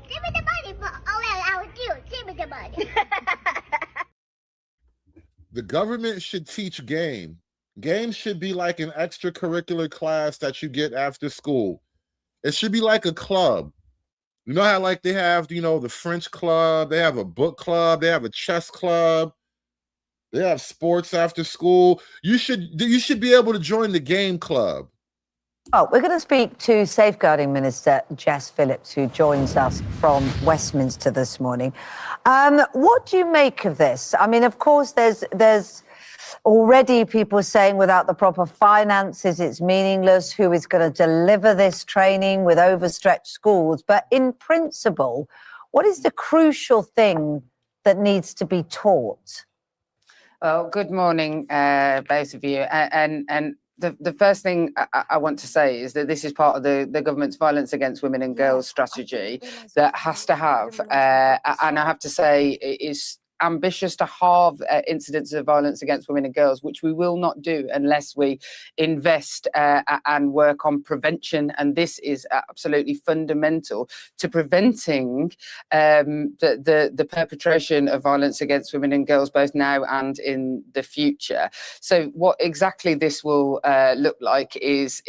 Give me the money for all that I would do. Give me the money. The government should teach game. Game should be like an extracurricular class that you get after school. It should be like a club. You know how like they have, you know, the French club, they have a book club, they have a chess club, they have sports after school. You should be able to join the game club. Oh, we're going to speak to Safeguarding Minister Jess Phillips, who joins us from Westminster this morning. What do you make of this? I mean, of course, there's already people saying without the proper finances, it's meaningless. Who is going to deliver this training with overstretched schools? But in principle, what is the crucial thing that needs to be taught? Well, good morning, both of you. And the first thing I want to say is that this is part of the government's violence against women and girls strategy that has to have, and I have to say, it is ambitious to halve incidents of violence against women and girls, which we will not do unless we invest and work on prevention. And this is absolutely fundamental to preventing the perpetration of violence against women and girls, both now and in the future. So what exactly this will look like is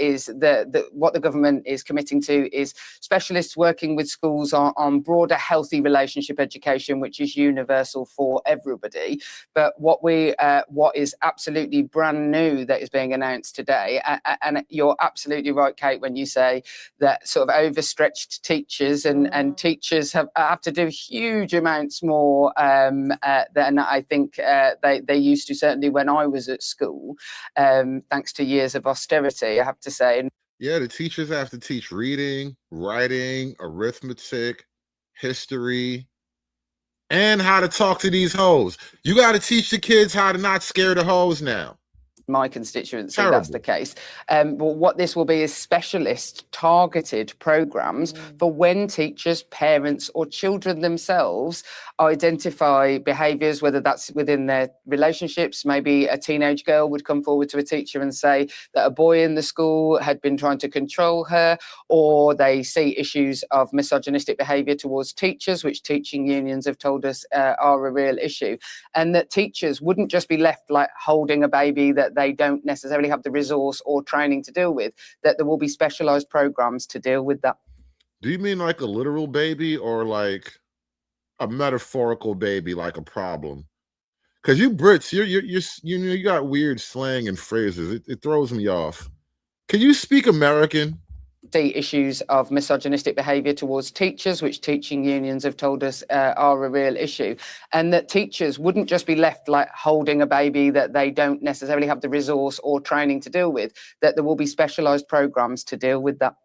what the government is committing to is specialists working with schools on broader healthy relationship education, which is universal for everybody. But what is absolutely brand new that is being announced today, and you're absolutely right, Kate, when you say that sort of overstretched teachers and teachers have to do huge amounts more than I think they used to, certainly when I was at school, thanks to years of austerity, I have to say. Yeah, the teachers have to teach reading, writing, arithmetic, history, and how to talk to these hoes. You got to teach the kids how to not scare the hoes now. my constituency, Terrible. that's the case. But what this will be is specialist targeted programs for when teachers, parents or children themselves identify behaviours, whether that's within their relationships. Maybe a teenage girl would come forward to a teacher and say that a boy in the school had been trying to control her, or they see issues of misogynistic behaviour towards teachers, which teaching unions have told us are a real issue, and that teachers wouldn't just be left like holding a baby that they don't necessarily have the resource or training to deal with, that there will be specialised programmes to deal with that. Do you mean like a literal baby or like a metaphorical baby, like a problem? Because you Brits, you got weird slang and phrases. It throws me off. Can you speak American? See issues of misogynistic behaviour towards teachers, which teaching unions have told us are a real issue, and that teachers wouldn't just be left like holding a baby that they don't necessarily have the resource or training to deal with, that there will be specialised programmes to deal with that.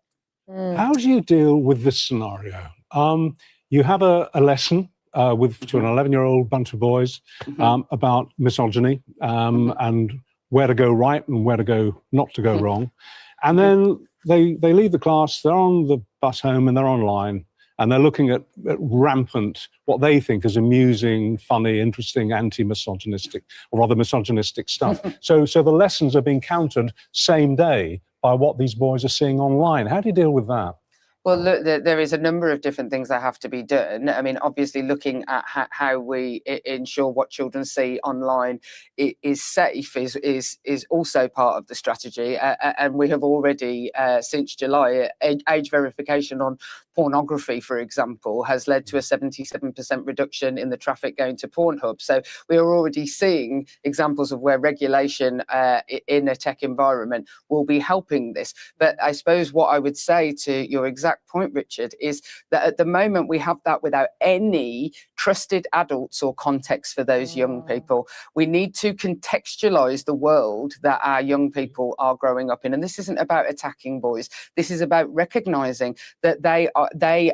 How do you deal with this scenario? You have a lesson to an 11-year-old bunch of boys about misogyny and where to go right and where to go not to go wrong. And then they leave the class, they're on the bus home and they're online and they're looking at rampant, what they think is amusing, funny, interesting, anti-misogynistic or rather misogynistic stuff. So the lessons are being countered same day by what these boys are seeing online. How do you deal with that? Well, look, there is a number of different things that have to be done. I mean, obviously, looking at how we ensure what children see online is safe is also part of the strategy. And we have already, since July, age verification on pornography, for example, has led to a 77% reduction in the traffic going to Pornhub. So we are already seeing examples of where regulation in a tech environment will be helping this. But I suppose what I would say to your exact point, Richard, is that at the moment we have that without any trusted adults or context for those young people. We need to contextualize the world that our young people are growing up in. And this isn't about attacking boys. This is about recognizing that they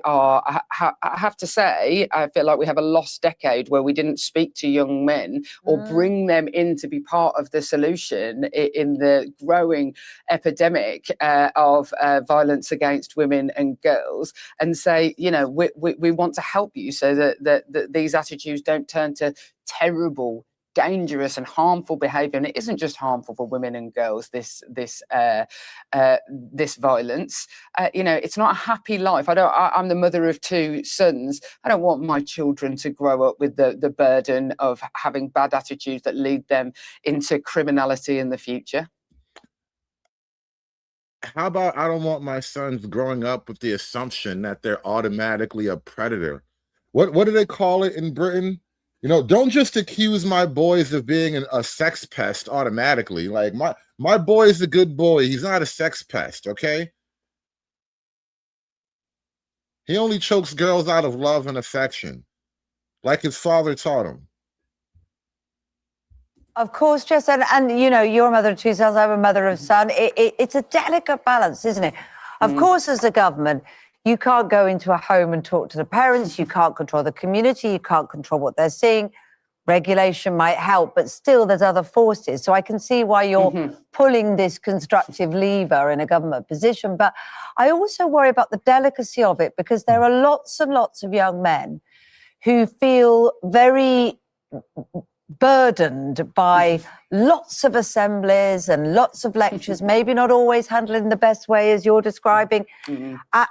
are, I have to say, I feel like we have a lost decade where we didn't speak to young men or bring them in to be part of the solution in the growing epidemic of violence against women and girls, and say, you know, we want to help you so that these attitudes don't turn to terrible, dangerous and harmful behavior. And it isn't just harmful for women and girls, this violence. You know, it's not a happy life. I'm the mother of 2 sons. I don't want my children to grow up with the burden of having bad attitudes that lead them into criminality in the future. How about I don't want my sons growing up with the assumption that they're automatically a predator? What do they call it in Britain? You know, don't just accuse my boys of being a sex pest automatically. Like my boy is a good boy. He's not a sex pest, okay? He only chokes girls out of love and affection, like his father taught him. Of course, Jess, and you know, you're a mother of 2 sons, I'm a mother of a son. It's a delicate balance, isn't it? Of course, as a government, you can't go into a home and talk to the parents, you can't control the community, you can't control what they're seeing. Regulation might help, but still there's other forces. So I can see why you're pulling this constructive lever in a government position. But I also worry about the delicacy of it, because there are lots and lots of young men who feel very burdened by lots of assemblies and lots of lectures, maybe not always handled in the best way as you're describing.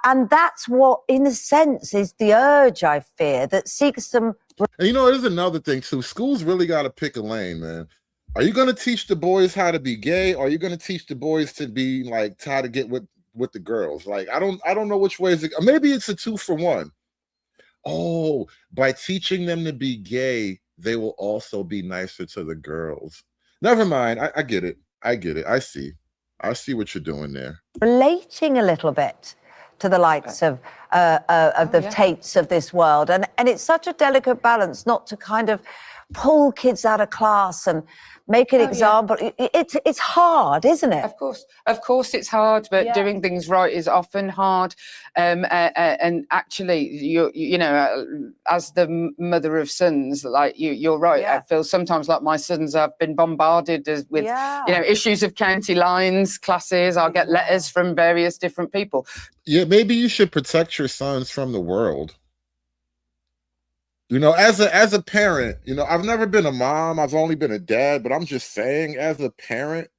And that's what, in a sense, is the urge, I fear, that seeks some... And you know, there's another thing too. Schools really got to pick a lane, man. Are you going to teach the boys how to be gay? Or are you going to teach the boys to be like, how to get with the girls? Like, I don't know which way is it. Maybe it's a 2-for-1. Oh, by teaching them to be gay, they will also be nicer to the girls. Never mind. I get it. I get it. I see what you're doing there. Relating a little bit to the likes of the Tates of this world. And it's such a delicate balance not to kind of pull kids out of class and make an example. It's hard, isn't it? Of course it's hard, but doing things right is often hard. And actually, you know, as the mother of sons, like you're right. I feel sometimes like my sons have been bombarded with you know, issues of county lines, classes. I'll get letters from various different people. Yeah, maybe you should protect your sons from the world. You know, as a parent, you know, I've never been a mom, I've only been a dad, but I'm just saying, as a parent,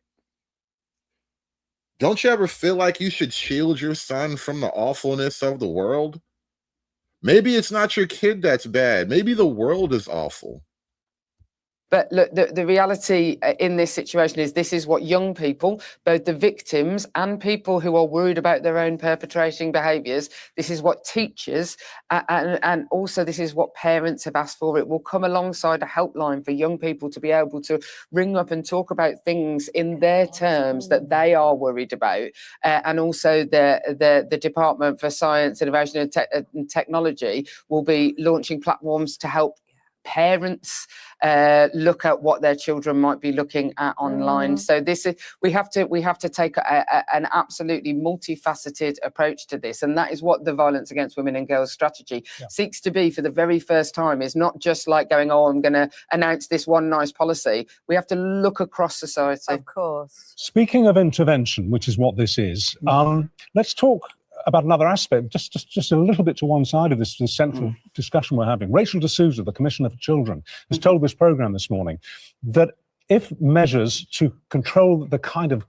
don't you ever feel like you should shield your son from the awfulness of the world? Maybe it's not your kid that's bad. Maybe the world is awful. But look, the reality in this situation is this is what young people, both the victims and people who are worried about their own perpetrating behaviours, this is what teachers and also this is what parents have asked for. It will come alongside a helpline for young people to be able to ring up and talk about things in their terms that they are worried about. And also the Department for Science, Innovation and Technology will be launching platforms to help parents look at what their children might be looking at online. So this is we have to take an absolutely multifaceted approach to this, and that is what the Violence Against Women and Girls strategy seeks to be for the very first time. Is not just like going, oh, I'm going to announce this one nice policy. We have to look across society. Of course. Speaking of intervention, which is what this is, let's talk about another aspect, just a little bit to one side of this central discussion we're having. Rachel D'Souza, the Commissioner for Children, has told this programme this morning that if measures to control the kind of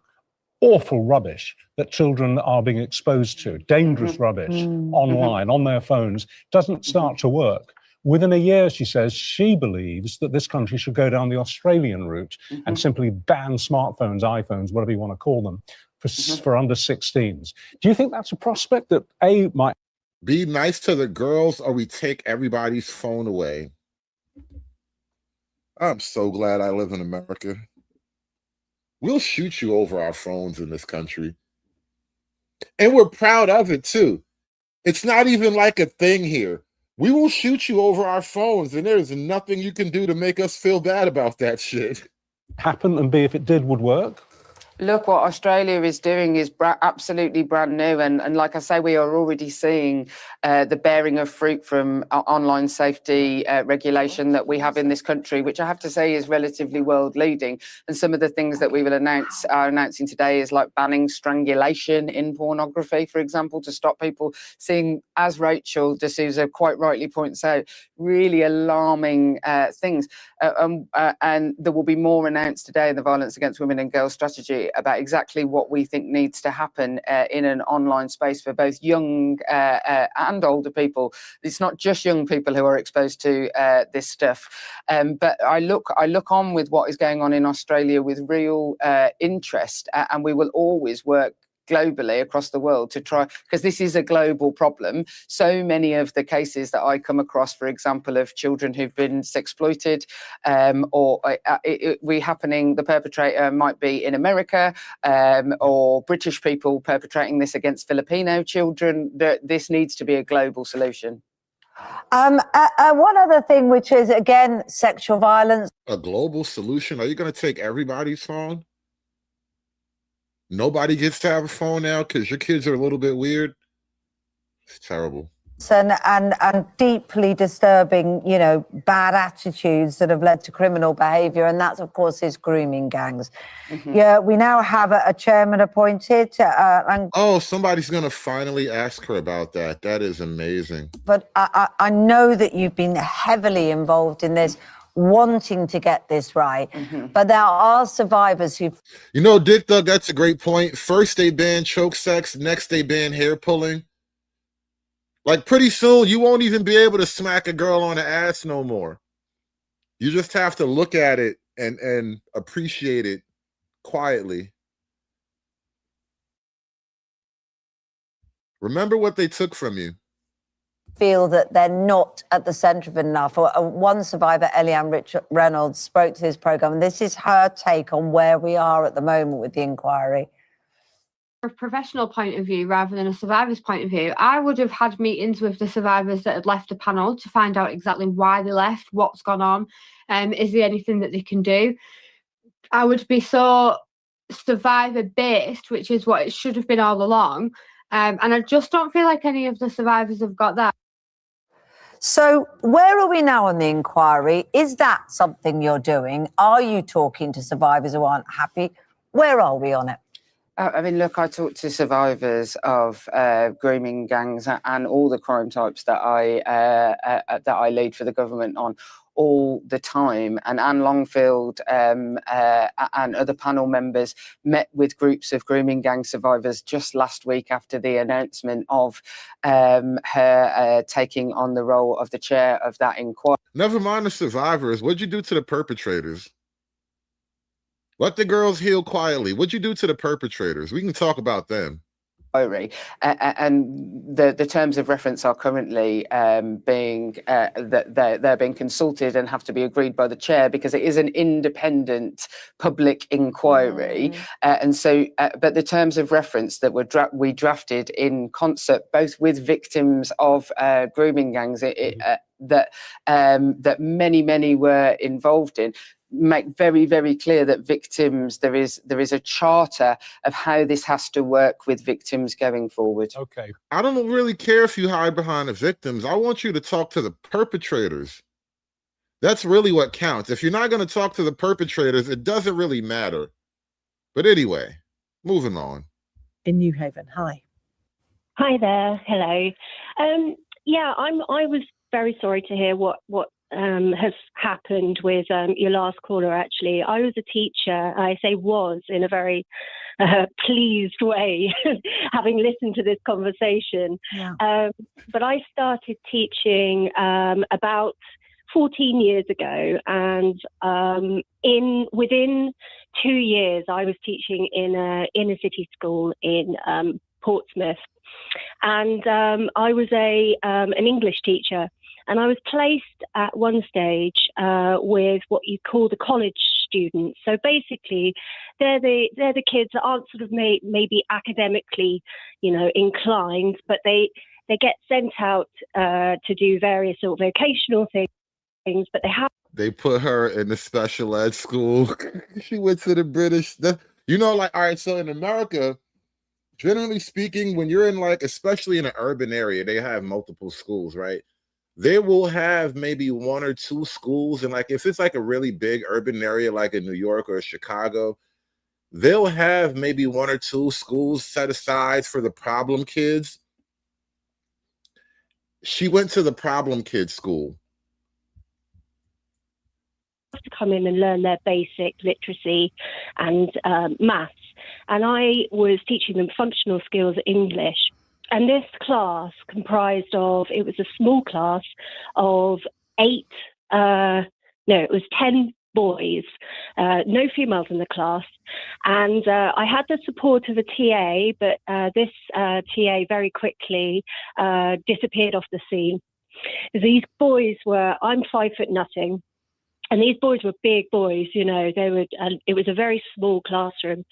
awful rubbish that children are being exposed to, dangerous rubbish online, on their phones, doesn't start to work, within a year, she says, she believes that this country should go down the Australian route and simply ban smartphones, iPhones, whatever you want to call them, for under 16s. Do you think that's a prospect that might be nice to the girls, or we take everybody's phone away? I'm so glad I live in America. We'll shoot you over our phones in this country. And we're proud of it too. It's not even like a thing here. We will shoot you over our phones, and there's nothing you can do to make us feel bad about that shit. Happen, and B, if it did, would work? Look, what Australia is doing is absolutely brand new. And like I say, we are already seeing the bearing of fruit from online safety regulation that we have in this country, which I have to say is relatively world leading. And some of the things that we will are announcing today is like banning strangulation in pornography, for example, to stop people seeing, as Rachel D'Souza quite rightly points out, really alarming things. And there will be more announced today in the Violence Against Women and Girls strategy about exactly what we think needs to happen in an online space for both young and older people. It's not just young people who are exposed to this stuff. But I look on with what is going on in Australia with real interest, and we will always work globally across the world to try, because this is a global problem. So many of the cases that I come across, for example, of children who've been sexploited, the perpetrator might be in America, or British people perpetrating this against Filipino children. This needs to be a global solution. One other thing, which is, again, sexual violence. A global solution? Are you going to take everybody's phone? Nobody gets to have a phone now because your kids are a little bit weird? It's terrible. And deeply disturbing, you know, bad attitudes that have led to criminal behaviour, and that, of course, is grooming gangs. Yeah, we now have a chairman appointed. Somebody's going to finally ask her about that. That is amazing. But I know that you've been heavily involved in this, wanting to get this right. But there are survivors who... You know, Dick Doug, that's a great point. First they ban choke sex, next they ban hair pulling. Like, pretty soon, you won't even be able to smack a girl on the ass no more. You just have to look at it and appreciate it quietly. Remember what they took from you. Feel that they're not at the centre of it enough. One survivor, Eliane Reynolds, spoke to this programme. This is her take on where we are at the moment with the inquiry. a professional point of view rather than a survivor's point of view, I would have had meetings with the survivors that had left the panel to find out exactly why they left, what's gone on, is there anything that they can do. I would be so survivor based, which is what it should have been all along, and I just don't feel like any of the survivors have got that. So where are we now on the inquiry? Is that something you're doing? Are you talking to survivors who aren't happy? Where are we on it? I mean, look, I talk to survivors of grooming gangs and all the crime types that I lead for the government on all the time. And Anne Longfield and other panel members met with groups of grooming gang survivors just last week after the announcement of her taking on the role of the chair of that inquiry. Never mind the survivors. What'd you do to the perpetrators? Let the girls heal quietly. What'd you do to the perpetrators? We can talk about them. And the terms of reference are currently being that they're being consulted and have to be agreed by the chair because it is an independent public inquiry. And so, but the terms of reference that we drafted in concert, both with victims of grooming gangs that many were involved in, make very, very clear that victims, there is a charter of how this has to work with victims going forward. Okay. I don't really care if you hide behind the victims. I want you to talk to the perpetrators. That's really what counts. If you're not going to talk to the perpetrators, it doesn't really matter. But anyway, moving on. In New Haven, hi. Hi there, hello. Yeah, I was very sorry to hear what has happened with your last caller, actually. I was a teacher. I say was in a very pleased way, having listened to this conversation. Yeah. But I started teaching about 14 years ago, and within 2 years, I was teaching in a inner city school in Portsmouth, and I was an English teacher. And I was placed at one stage with what you call the college students. So basically, they're the kids that aren't sort of maybe academically, inclined, but they get sent out to do various sort of vocational things. But they put her in the special ed school. She went to the British. All right. So in America, generally speaking, when you're in especially in an urban area, they have multiple schools, right? They will have maybe one or two schools. And if it's a really big urban area, like in New York or Chicago, they'll have maybe one or two schools set aside for the problem kids. She went to the problem kid school. To come in and learn their basic literacy and maths. And I was teaching them functional skills English. And this class comprised of, it was a small class of 10 boys, no females in the class. And I had the support of a TA, but this TA very quickly disappeared off the scene. These boys I'm 5 foot nothing. And these boys were big boys, it was a very small classroom.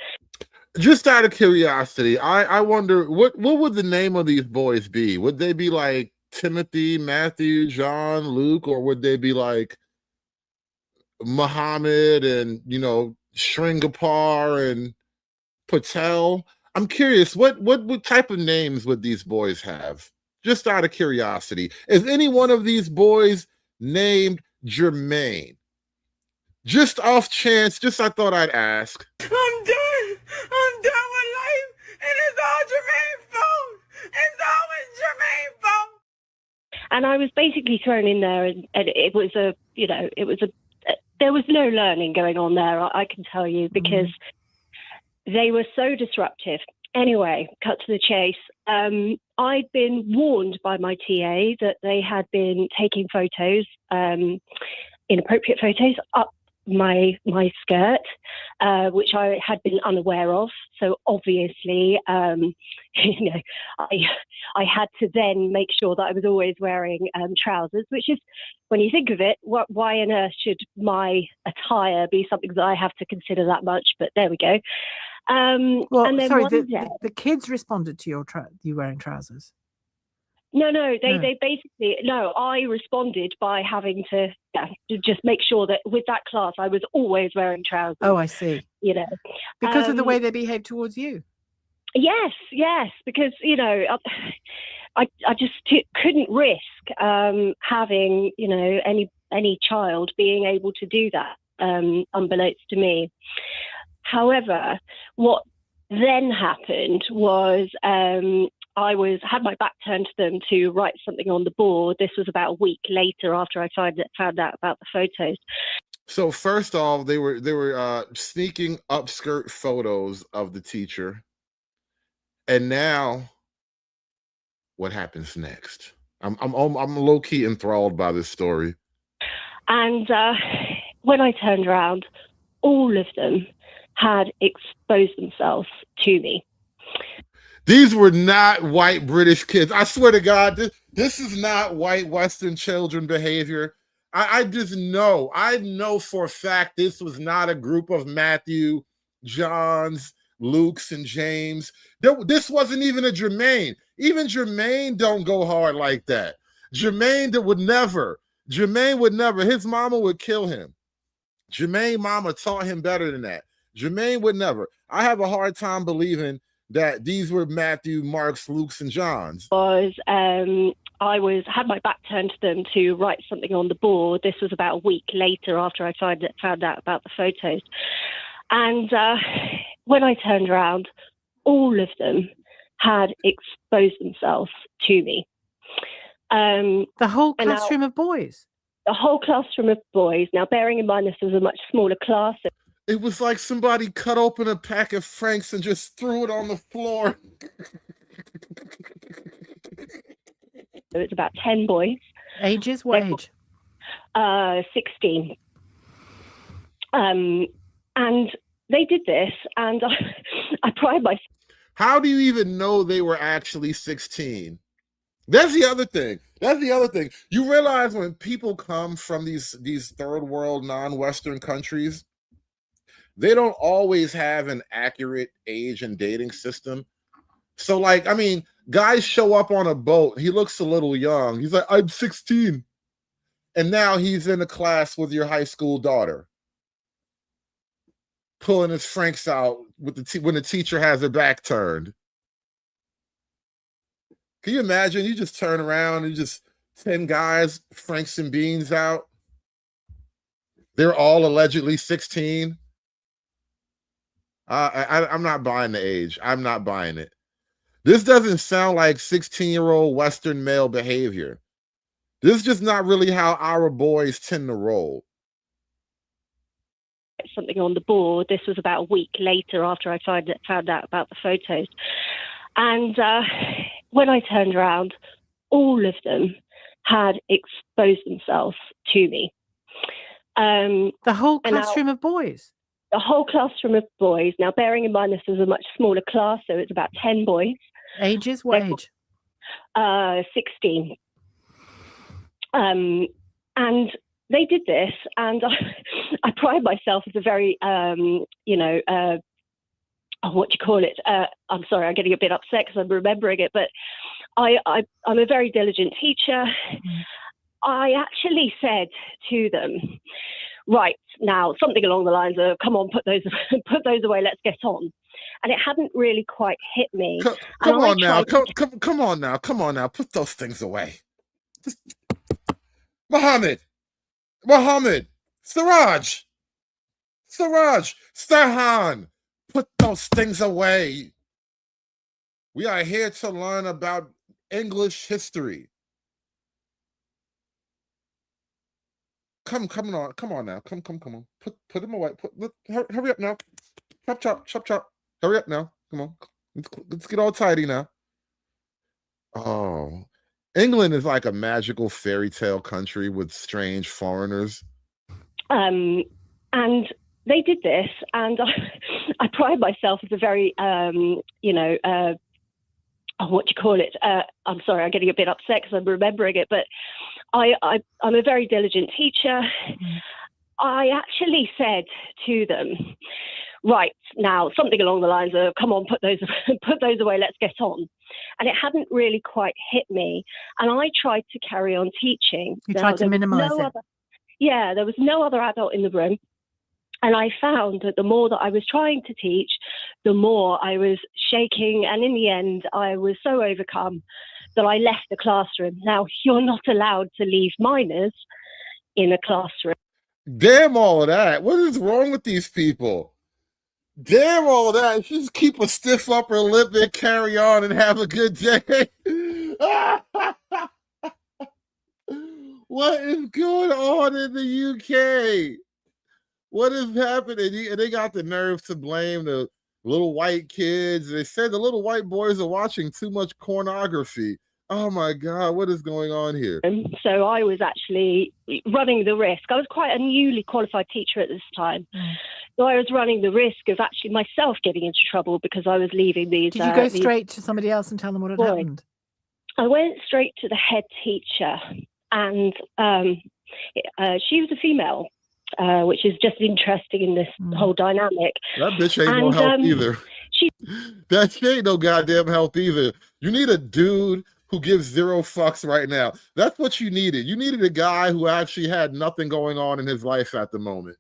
Just out of curiosity, I wonder what would the name of these boys be? Would they be like Timothy, Matthew, John, Luke, or would they be like Muhammad and Sringapar and Patel? I'm curious, what type of names would these boys have? Just out of curiosity. Is any one of these boys named Jermaine? Just off chance, I thought I'd ask. I'm done with life, and it's all Jermaine's fault. It's always Jermaine's fault. And I was basically thrown in there, and it was there was no learning going on there, I can tell you, because they were so disruptive. Anyway, cut to the chase. I'd been warned by my TA that they had been taking photos, inappropriate photos, up my skirt, which I had been unaware of. So obviously, I had to then make sure that I was always wearing trousers, which is, when you think of it, why on earth should my attire be something that I have to consider that much? But there we go. Well, and then sorry, one day, the kids responded to you wearing trousers. no, No. they basically, no, I responded by having to just make sure that with that class, I was always wearing trousers. Oh, I see. You know, Because of the way they behave towards you. Yes, because I just couldn't risk having any child being able to do that, unbeknownst to me. However, what then happened was I had my back turned to them to write something on the board. This was about a week later after I found out about the photos. So first off, they were sneaking upskirt photos of the teacher. And now what happens next? I'm low key enthralled by this story. And when I turned around, all of them had exposed themselves to me. These were not white British kids. I swear to God, this is not white Western children behavior. I just know. I know for a fact this was not a group of Matthew, Johns, Lukes, and James. This wasn't even a Jermaine. Even Jermaine don't go hard like that. Jermaine would never. His mama would kill him. Jermaine mama taught him better than that. Jermaine would never. I have a hard time believing that these were Matthew, Marks, Lukes, and Johns. I had my back turned to them to write something on the board. This was about a week later after I found out about the photos. And when I turned around, all of them had exposed themselves to me. The whole classroom of boys? The whole classroom of boys. Now, bearing in mind this was a much smaller class. It was like somebody cut open a pack of Franks and just threw it on the floor. So it's about 10 boys. Ages? What age? 16. And they did this, and I pride myself. How do you even know they were actually 16? That's the other thing. You realize when people come from these third world, non-Western countries, they don't always have an accurate age and dating system. So, guys show up on a boat. He looks a little young. He's like, I'm 16. And now he's in a class with your high school daughter, pulling his Franks out with when the teacher has her back turned. Can you imagine? You just turn around and just 10 guys, Franks and beans out. They're all allegedly 16. I'm not buying the age. I'm not buying it. This doesn't sound like 16-year-old Western male behavior. This is just not really how our boys tend to roll. Something on the board. This was about a week later after I found out about the photos. And when I turned around, all of them had exposed themselves to me. The whole classroom of boys? The whole classroom of boys. Now, bearing in mind this was a much smaller class, so it's about 10 boys. Ages? What age? 16. And they did this, and I pride myself as a very, what do you call it? I'm sorry, I'm getting a bit upset because I'm remembering it, but I'm a very diligent teacher. I actually said to them, right, now, something along the lines of, come on, put those away, let's get on. And it hadn't really quite hit me. Come on now, put those things away. Muhammad, Siraj, Sirhan, put those things away. We are here to learn about English history. Come on now. Come on. Put them away. Hurry up now. Chop. Hurry up now. Come on. Let's get all tidy now. Oh, England is like a magical fairy tale country with strange foreigners. And they did this, and I pride myself as a very, what do you call it? I'm sorry, I'm getting a bit upset because I'm remembering it, but I'm a very diligent teacher. I actually said to them, right, now something along the lines of, come on, put those away, let's get on. And it hadn't really quite hit me. And I tried to carry on teaching. You tried to minimize it. There was no other adult in the room. And I found that the more that I was trying to teach, the more I was shaking. And in the end, I was so overcome that I left the classroom. Now, you're not allowed to leave minors in a classroom. Damn all of that. What is wrong with these people? Damn all of that. Just keep a stiff upper lip and carry on and have a good day. What is going on in the UK? What is happening? And they got the nerve to blame the little white kids. They said the little white boys are watching too much pornography. Oh my God, what is going on here? So I was actually running the risk. I was quite a newly qualified teacher at this time. So I was running the risk of actually myself getting into trouble because I was leaving these. Did you go straight to somebody else and tell them what had happened? I went straight to the head teacher, and she was a female. Which is just interesting in this whole dynamic. That bitch ain't no help either. That ain't no goddamn help either. You need a dude who gives zero fucks right now. That's what you needed. You needed a guy who actually had nothing going on in his life at the moment.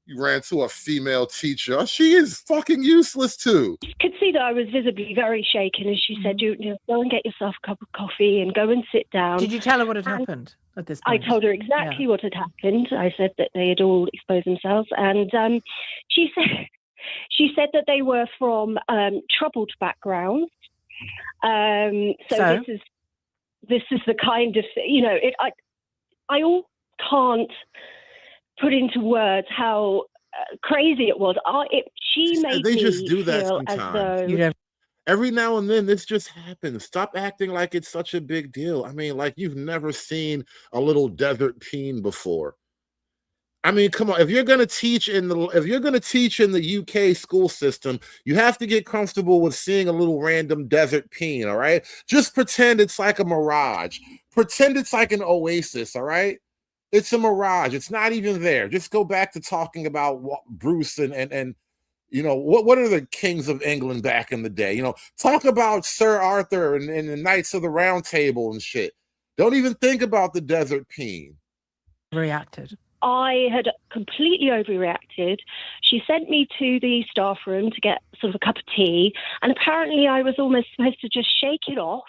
You ran to a female teacher. She is fucking useless too. You could see that I was visibly very shaken, and she said, "You know, go and get yourself a cup of coffee and go and sit down." Did you tell her what had happened at this point? I told her exactly what had happened. I said that they had all exposed themselves, and she said that they were from troubled backgrounds. So this is the kind of, you know, I all can't put into words how crazy it was. She made they me just do that feel sometimes. as though every now and then this just happens. Stop acting like it's such a big deal. I mean, like you've never seen a little desert peen before. I mean, come on. If you're gonna teach in the UK school system, you have to get comfortable with seeing a little random desert peen. All right, just pretend it's like a mirage. Pretend it's like an oasis. All right. It's a mirage. It's not even there. Just go back to talking about Bruce and you know, what are the kings of England back in the day? You know, talk about Sir Arthur and the Knights of the Round Table and shit. Don't even think about the desert peen. Reacted. I had completely overreacted. She sent me to the staff room to get sort of a cup of tea, and apparently I was almost supposed to just shake it off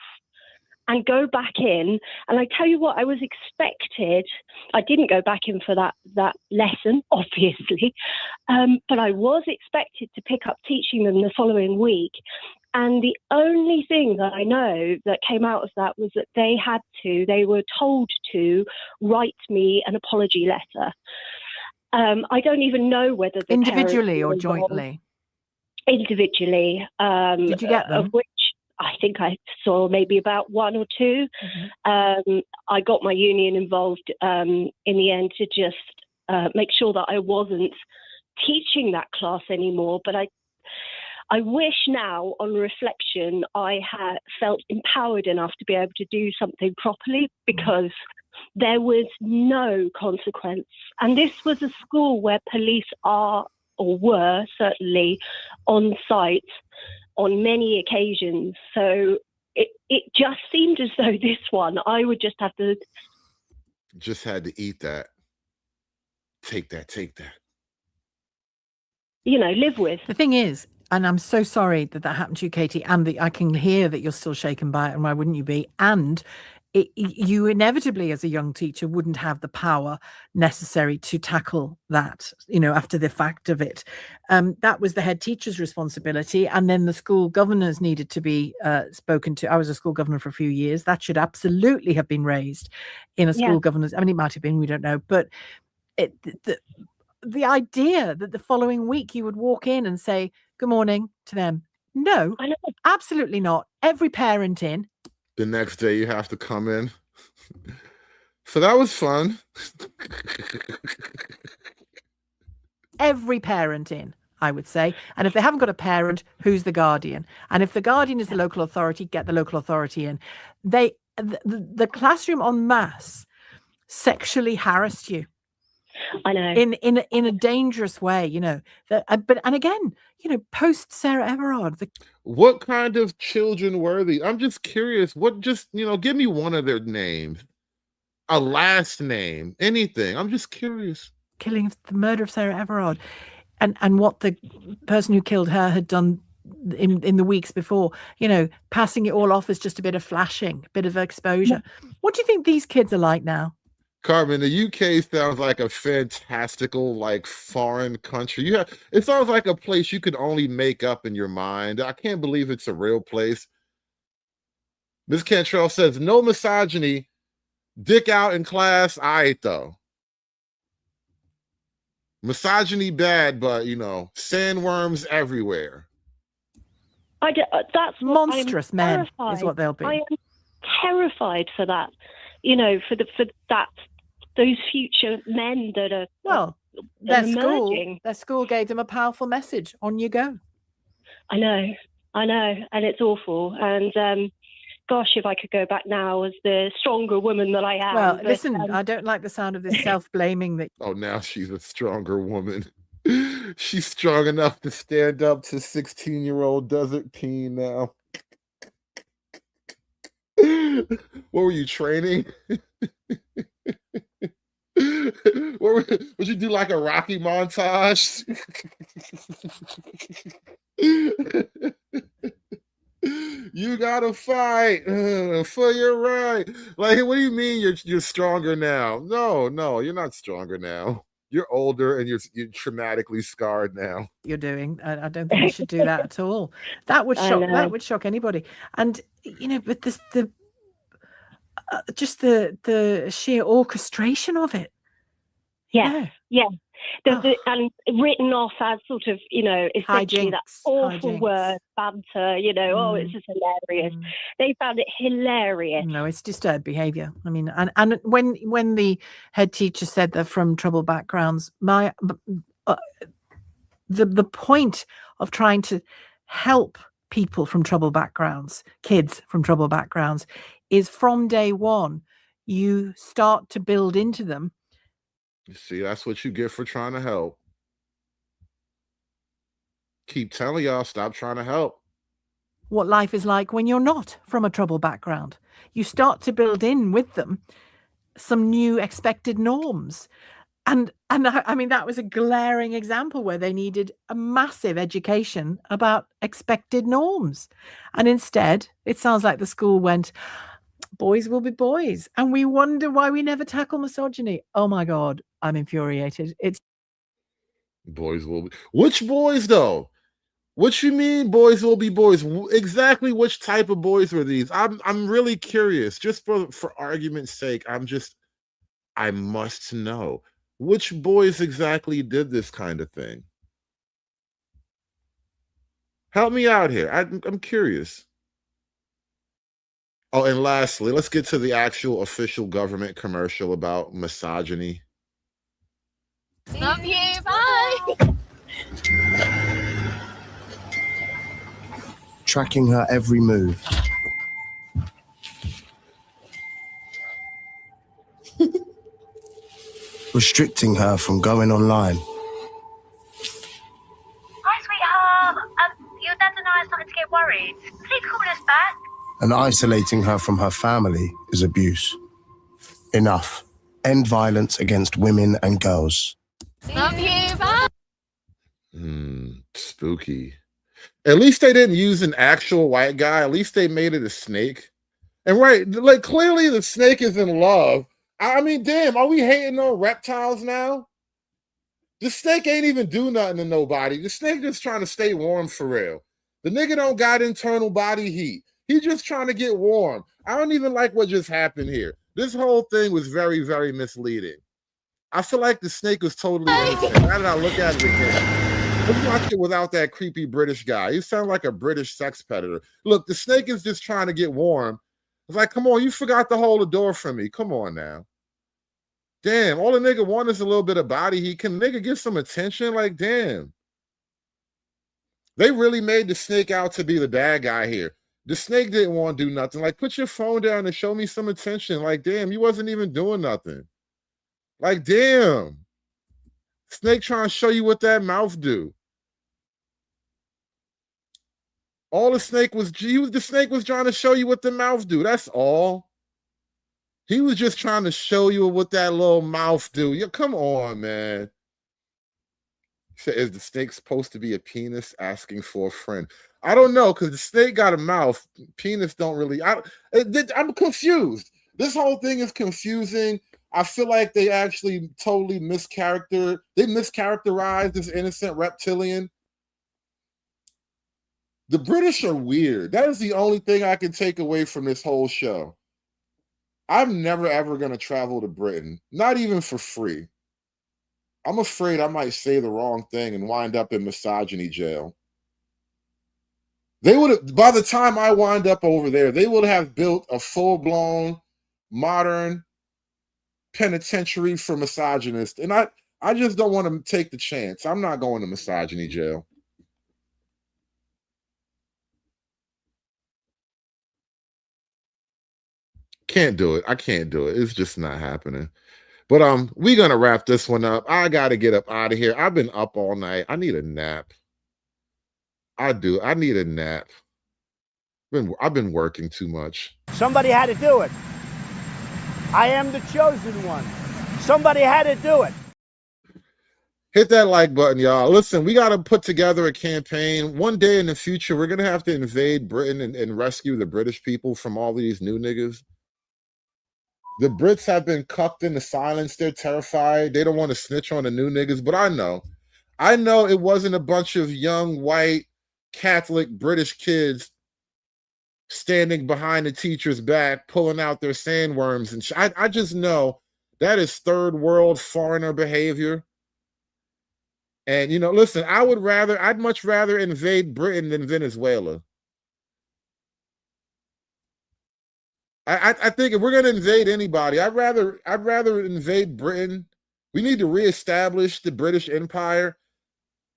and go back in. And I tell you what, I was expected. I didn't go back in for that lesson, obviously, but I was expected to pick up teaching them the following week. And the only thing that I know that came out of that was that they were told to write me an apology letter. I don't even know whether the individually or parents were involved. jointly. Individually. Did you get them? Of which I think I saw maybe about one or two. I got my union involved in the end to just make sure that I wasn't teaching that class anymore. But I wish now, on reflection, I had felt empowered enough to be able to do something properly, because there was no consequence. And this was a school where police are, or were certainly, on site on many occasions. So it just seemed as though this one, I would just have to... Just had to eat that. Take that. You know, live with. The thing is, and I'm so sorry that happened to you, Katie, and I can hear that you're still shaken by it, and why wouldn't you be? And you inevitably, as a young teacher, wouldn't have the power necessary to tackle that, you know, after the fact of it. That was the head teacher's responsibility. And then the school governors needed to be spoken to. I was a school governor for a few years. That should absolutely have been raised in a school governor's. I mean, it might have been, we don't know. But the idea that the following week you would walk in and say, good morning to them. No, absolutely not. Every parent in. The next day you have to come in. So that was fun. Every parent in, I would say. And if they haven't got a parent, who's the guardian? And if the guardian is the local authority, get the local authority in. The classroom en masse sexually harassed you. I know. In a dangerous way, you know. And again, you know, post Sarah Everard, What kind of children were these? I'm just curious. What, just, you know, give me one of their names, a last name, anything. I'm just curious. killing, the murder of Sarah Everard, and what the person who killed her had done in the weeks before, you know, passing it all off as just a bit of flashing, a bit of exposure. What do you think these kids are like now? Carmen, the UK sounds like a fantastical, like, foreign country. It sounds like a place you could only make up in your mind. I can't believe it's a real place. Ms. Cantrell says, no misogyny, dick out in class, all right, though. Misogyny bad, but, you know, sandworms everywhere. That's monstrous men is what they'll be. I am terrified for that, you know, for those future men that are their school gave them a powerful message. On you go. I know, and it's awful. And gosh, if I could go back now as the stronger woman that I am. Well, listen, I don't like the sound of this self-blaming that. Oh, now she's a stronger woman. She's strong enough to stand up to 16-year-old desert teen now. What were you training? Would you do like a Rocky montage? You gotta fight for your right. Like, what do you mean you're stronger now? No, you're not stronger now. You're older and you're traumatically scarred now. You're doing. I don't think you should do that at all. That would shock anybody. And you know, but just the sheer orchestration of it. Yeah. And written off as sort of, you know, essentially that awful word, banter, you know, it's just hilarious. They found it hilarious. No, it's disturbed behaviour. I mean, and when the head teacher said they're from troubled backgrounds, the point of trying to help people from troubled backgrounds, kids from troubled backgrounds, is from day one, you start to build into them. You see, that's what you get for trying to help. Keep telling y'all, stop trying to help. What life is like when you're not from a troubled background. You start to build in with them some new expected norms. And I mean, that was a glaring example where they needed a massive education about expected norms. And instead, it sounds like the school went, boys will be boys. And we wonder why we never tackle misogyny. Oh my God, I'm infuriated. It's boys will be. Which boys though? What you mean boys will be boys? Exactly which type of boys were these? I'm really curious. Just for argument's sake, I must know. Which boys exactly did this kind of thing? Help me out here. I'm curious. Oh, and lastly, let's get to the actual official government commercial about misogyny. Love you. Bye. Tracking her every move. Restricting her from going online. Hi, sweetheart. Your dad and I are starting to get worried. Please call us back. And isolating her from her family is abuse. Enough. End violence against women and girls. Love you. Bye. Spooky. At least they didn't use an actual white guy. At least they made it a snake. And right, like clearly the snake is in love. I mean, damn, are we hating on reptiles now? The snake ain't even do nothing to nobody. The snake just trying to stay warm for real. The nigga don't got internal body heat. He just trying to get warm. I don't even like what just happened here. This whole thing was very, very misleading. I feel like the snake was totally innocent. Now that I look at it again, let's watch it without that creepy British guy. He sounds like a British sex predator. Look, the snake is just trying to get warm. It's like, come on, you forgot to hold the door for me. Come on now. Damn, all the nigga want is a little bit of body heat. Can nigga get some attention? Like, damn. They really made the snake out to be the bad guy here. The snake didn't want to do nothing. Like, put your phone down and show me some attention. Like, damn, you wasn't even doing nothing. Like, damn. Snake trying to show you what that mouth do. All the snake was trying to show you what the mouth do. That's all. He was just trying to show you what that little mouth do. Yeah, come on, man. So is the snake supposed to be a penis asking for a friend? I don't know, because the snake got a mouth. Penis don't really. I'm confused. This whole thing is confusing. I feel like they actually totally mischaracterized this innocent reptilian. The British are weird. That is the only thing I can take away from this whole show. I'm never, ever going to travel to Britain, not even for free. I'm afraid I might say the wrong thing and wind up in misogyny jail. They would have, by the time I wind up over there, they would have built a full-blown, modern penitentiary for misogynists. And I just don't want to take the chance. I'm not going to misogyny jail. Can't do it. I can't do it. It's just not happening. But we're gonna wrap this one up. I gotta get up out of here. I've been up all night. I need a nap. I do. I need a nap. I've been working too much. Somebody had to do it. I am the chosen one. Somebody had to do it. Hit that like button, y'all. Listen, we got to put together a campaign. One day in the future, we're going to have to invade Britain and rescue the British people from all these new niggas. The Brits have been cucked into silence. They're terrified. They don't want to snitch on the new niggas. But I know it wasn't a bunch of young, white, Catholic British kids standing behind the teacher's back, pulling out their sandworms. And I just know that is third world foreigner behavior. And, you know, listen, I'd much rather invade Britain than Venezuela. I think if we're going to invade anybody, I'd rather invade Britain. We need to reestablish the British Empire.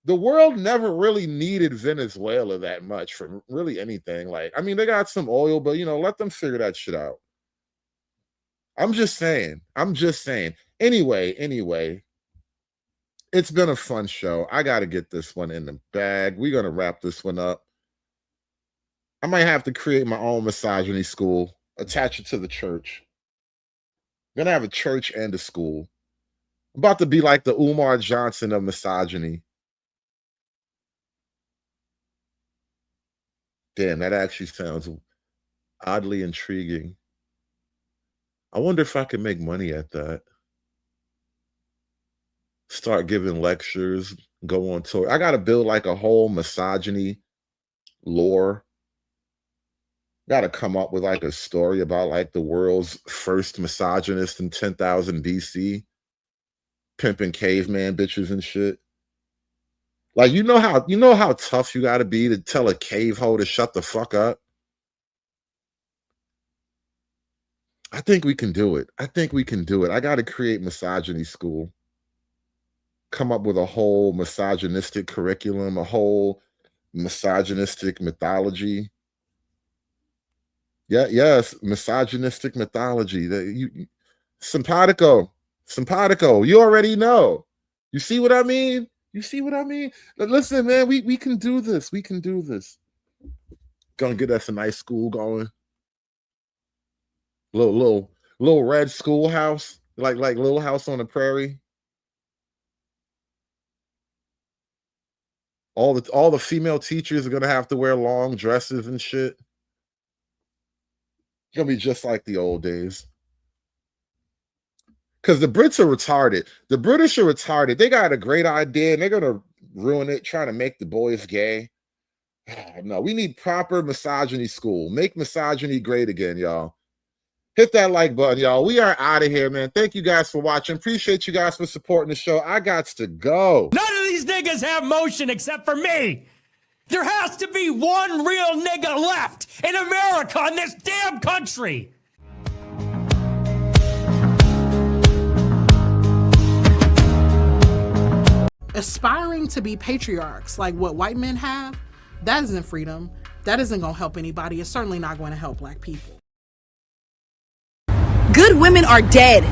The world never really needed Venezuela that much for really anything. Like, I mean, they got some oil, but, you know, let them figure that shit out. I'm just saying. Anyway, it's been a fun show. I got to get this one in the bag. We're going to wrap this one up. I might have to create my own misogyny school, attach it to the church. I'm going to have a church and a school. I'm about to be like the Umar Johnson of misogyny. Damn, that actually sounds oddly intriguing. I wonder if I can make money at that. Start giving lectures, go on tour. I got to build like a whole misogyny lore. Got to come up with like a story about like the world's first misogynist in 10,000 BC, pimping caveman bitches and shit. Like, you know how tough you got to be to tell a cave hoe to shut the fuck up? I think we can do it. I got to create misogyny school. Come up with a whole misogynistic curriculum, a whole misogynistic mythology. Yes, misogynistic mythology. Simpatico. You already know. You see what I mean? Listen, man, we can do this. Gonna get us a nice school going. Little red schoolhouse, like Little House on the Prairie. All the female teachers are gonna have to wear long dresses and shit. It's gonna be just like the old days. Because the Brits are retarded. The British are retarded. They got a great idea and they're gonna ruin it, trying to make the boys gay. No, we need proper misogyny school. Make misogyny great again, y'all. Hit that like button, y'all. We are out of here, man. Thank you guys for watching. Appreciate you guys for supporting the show. I got to go. None of these niggas have motion except for me. There has to be one real nigga left in America, in this damn country. Aspiring to be patriarchs like what white men have, that isn't freedom. That isn't going to help anybody. It's certainly not going to help black people. Good women are dead.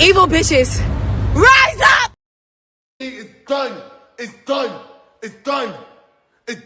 Evil bitches, rise up! done. It's done. It's done. It's done.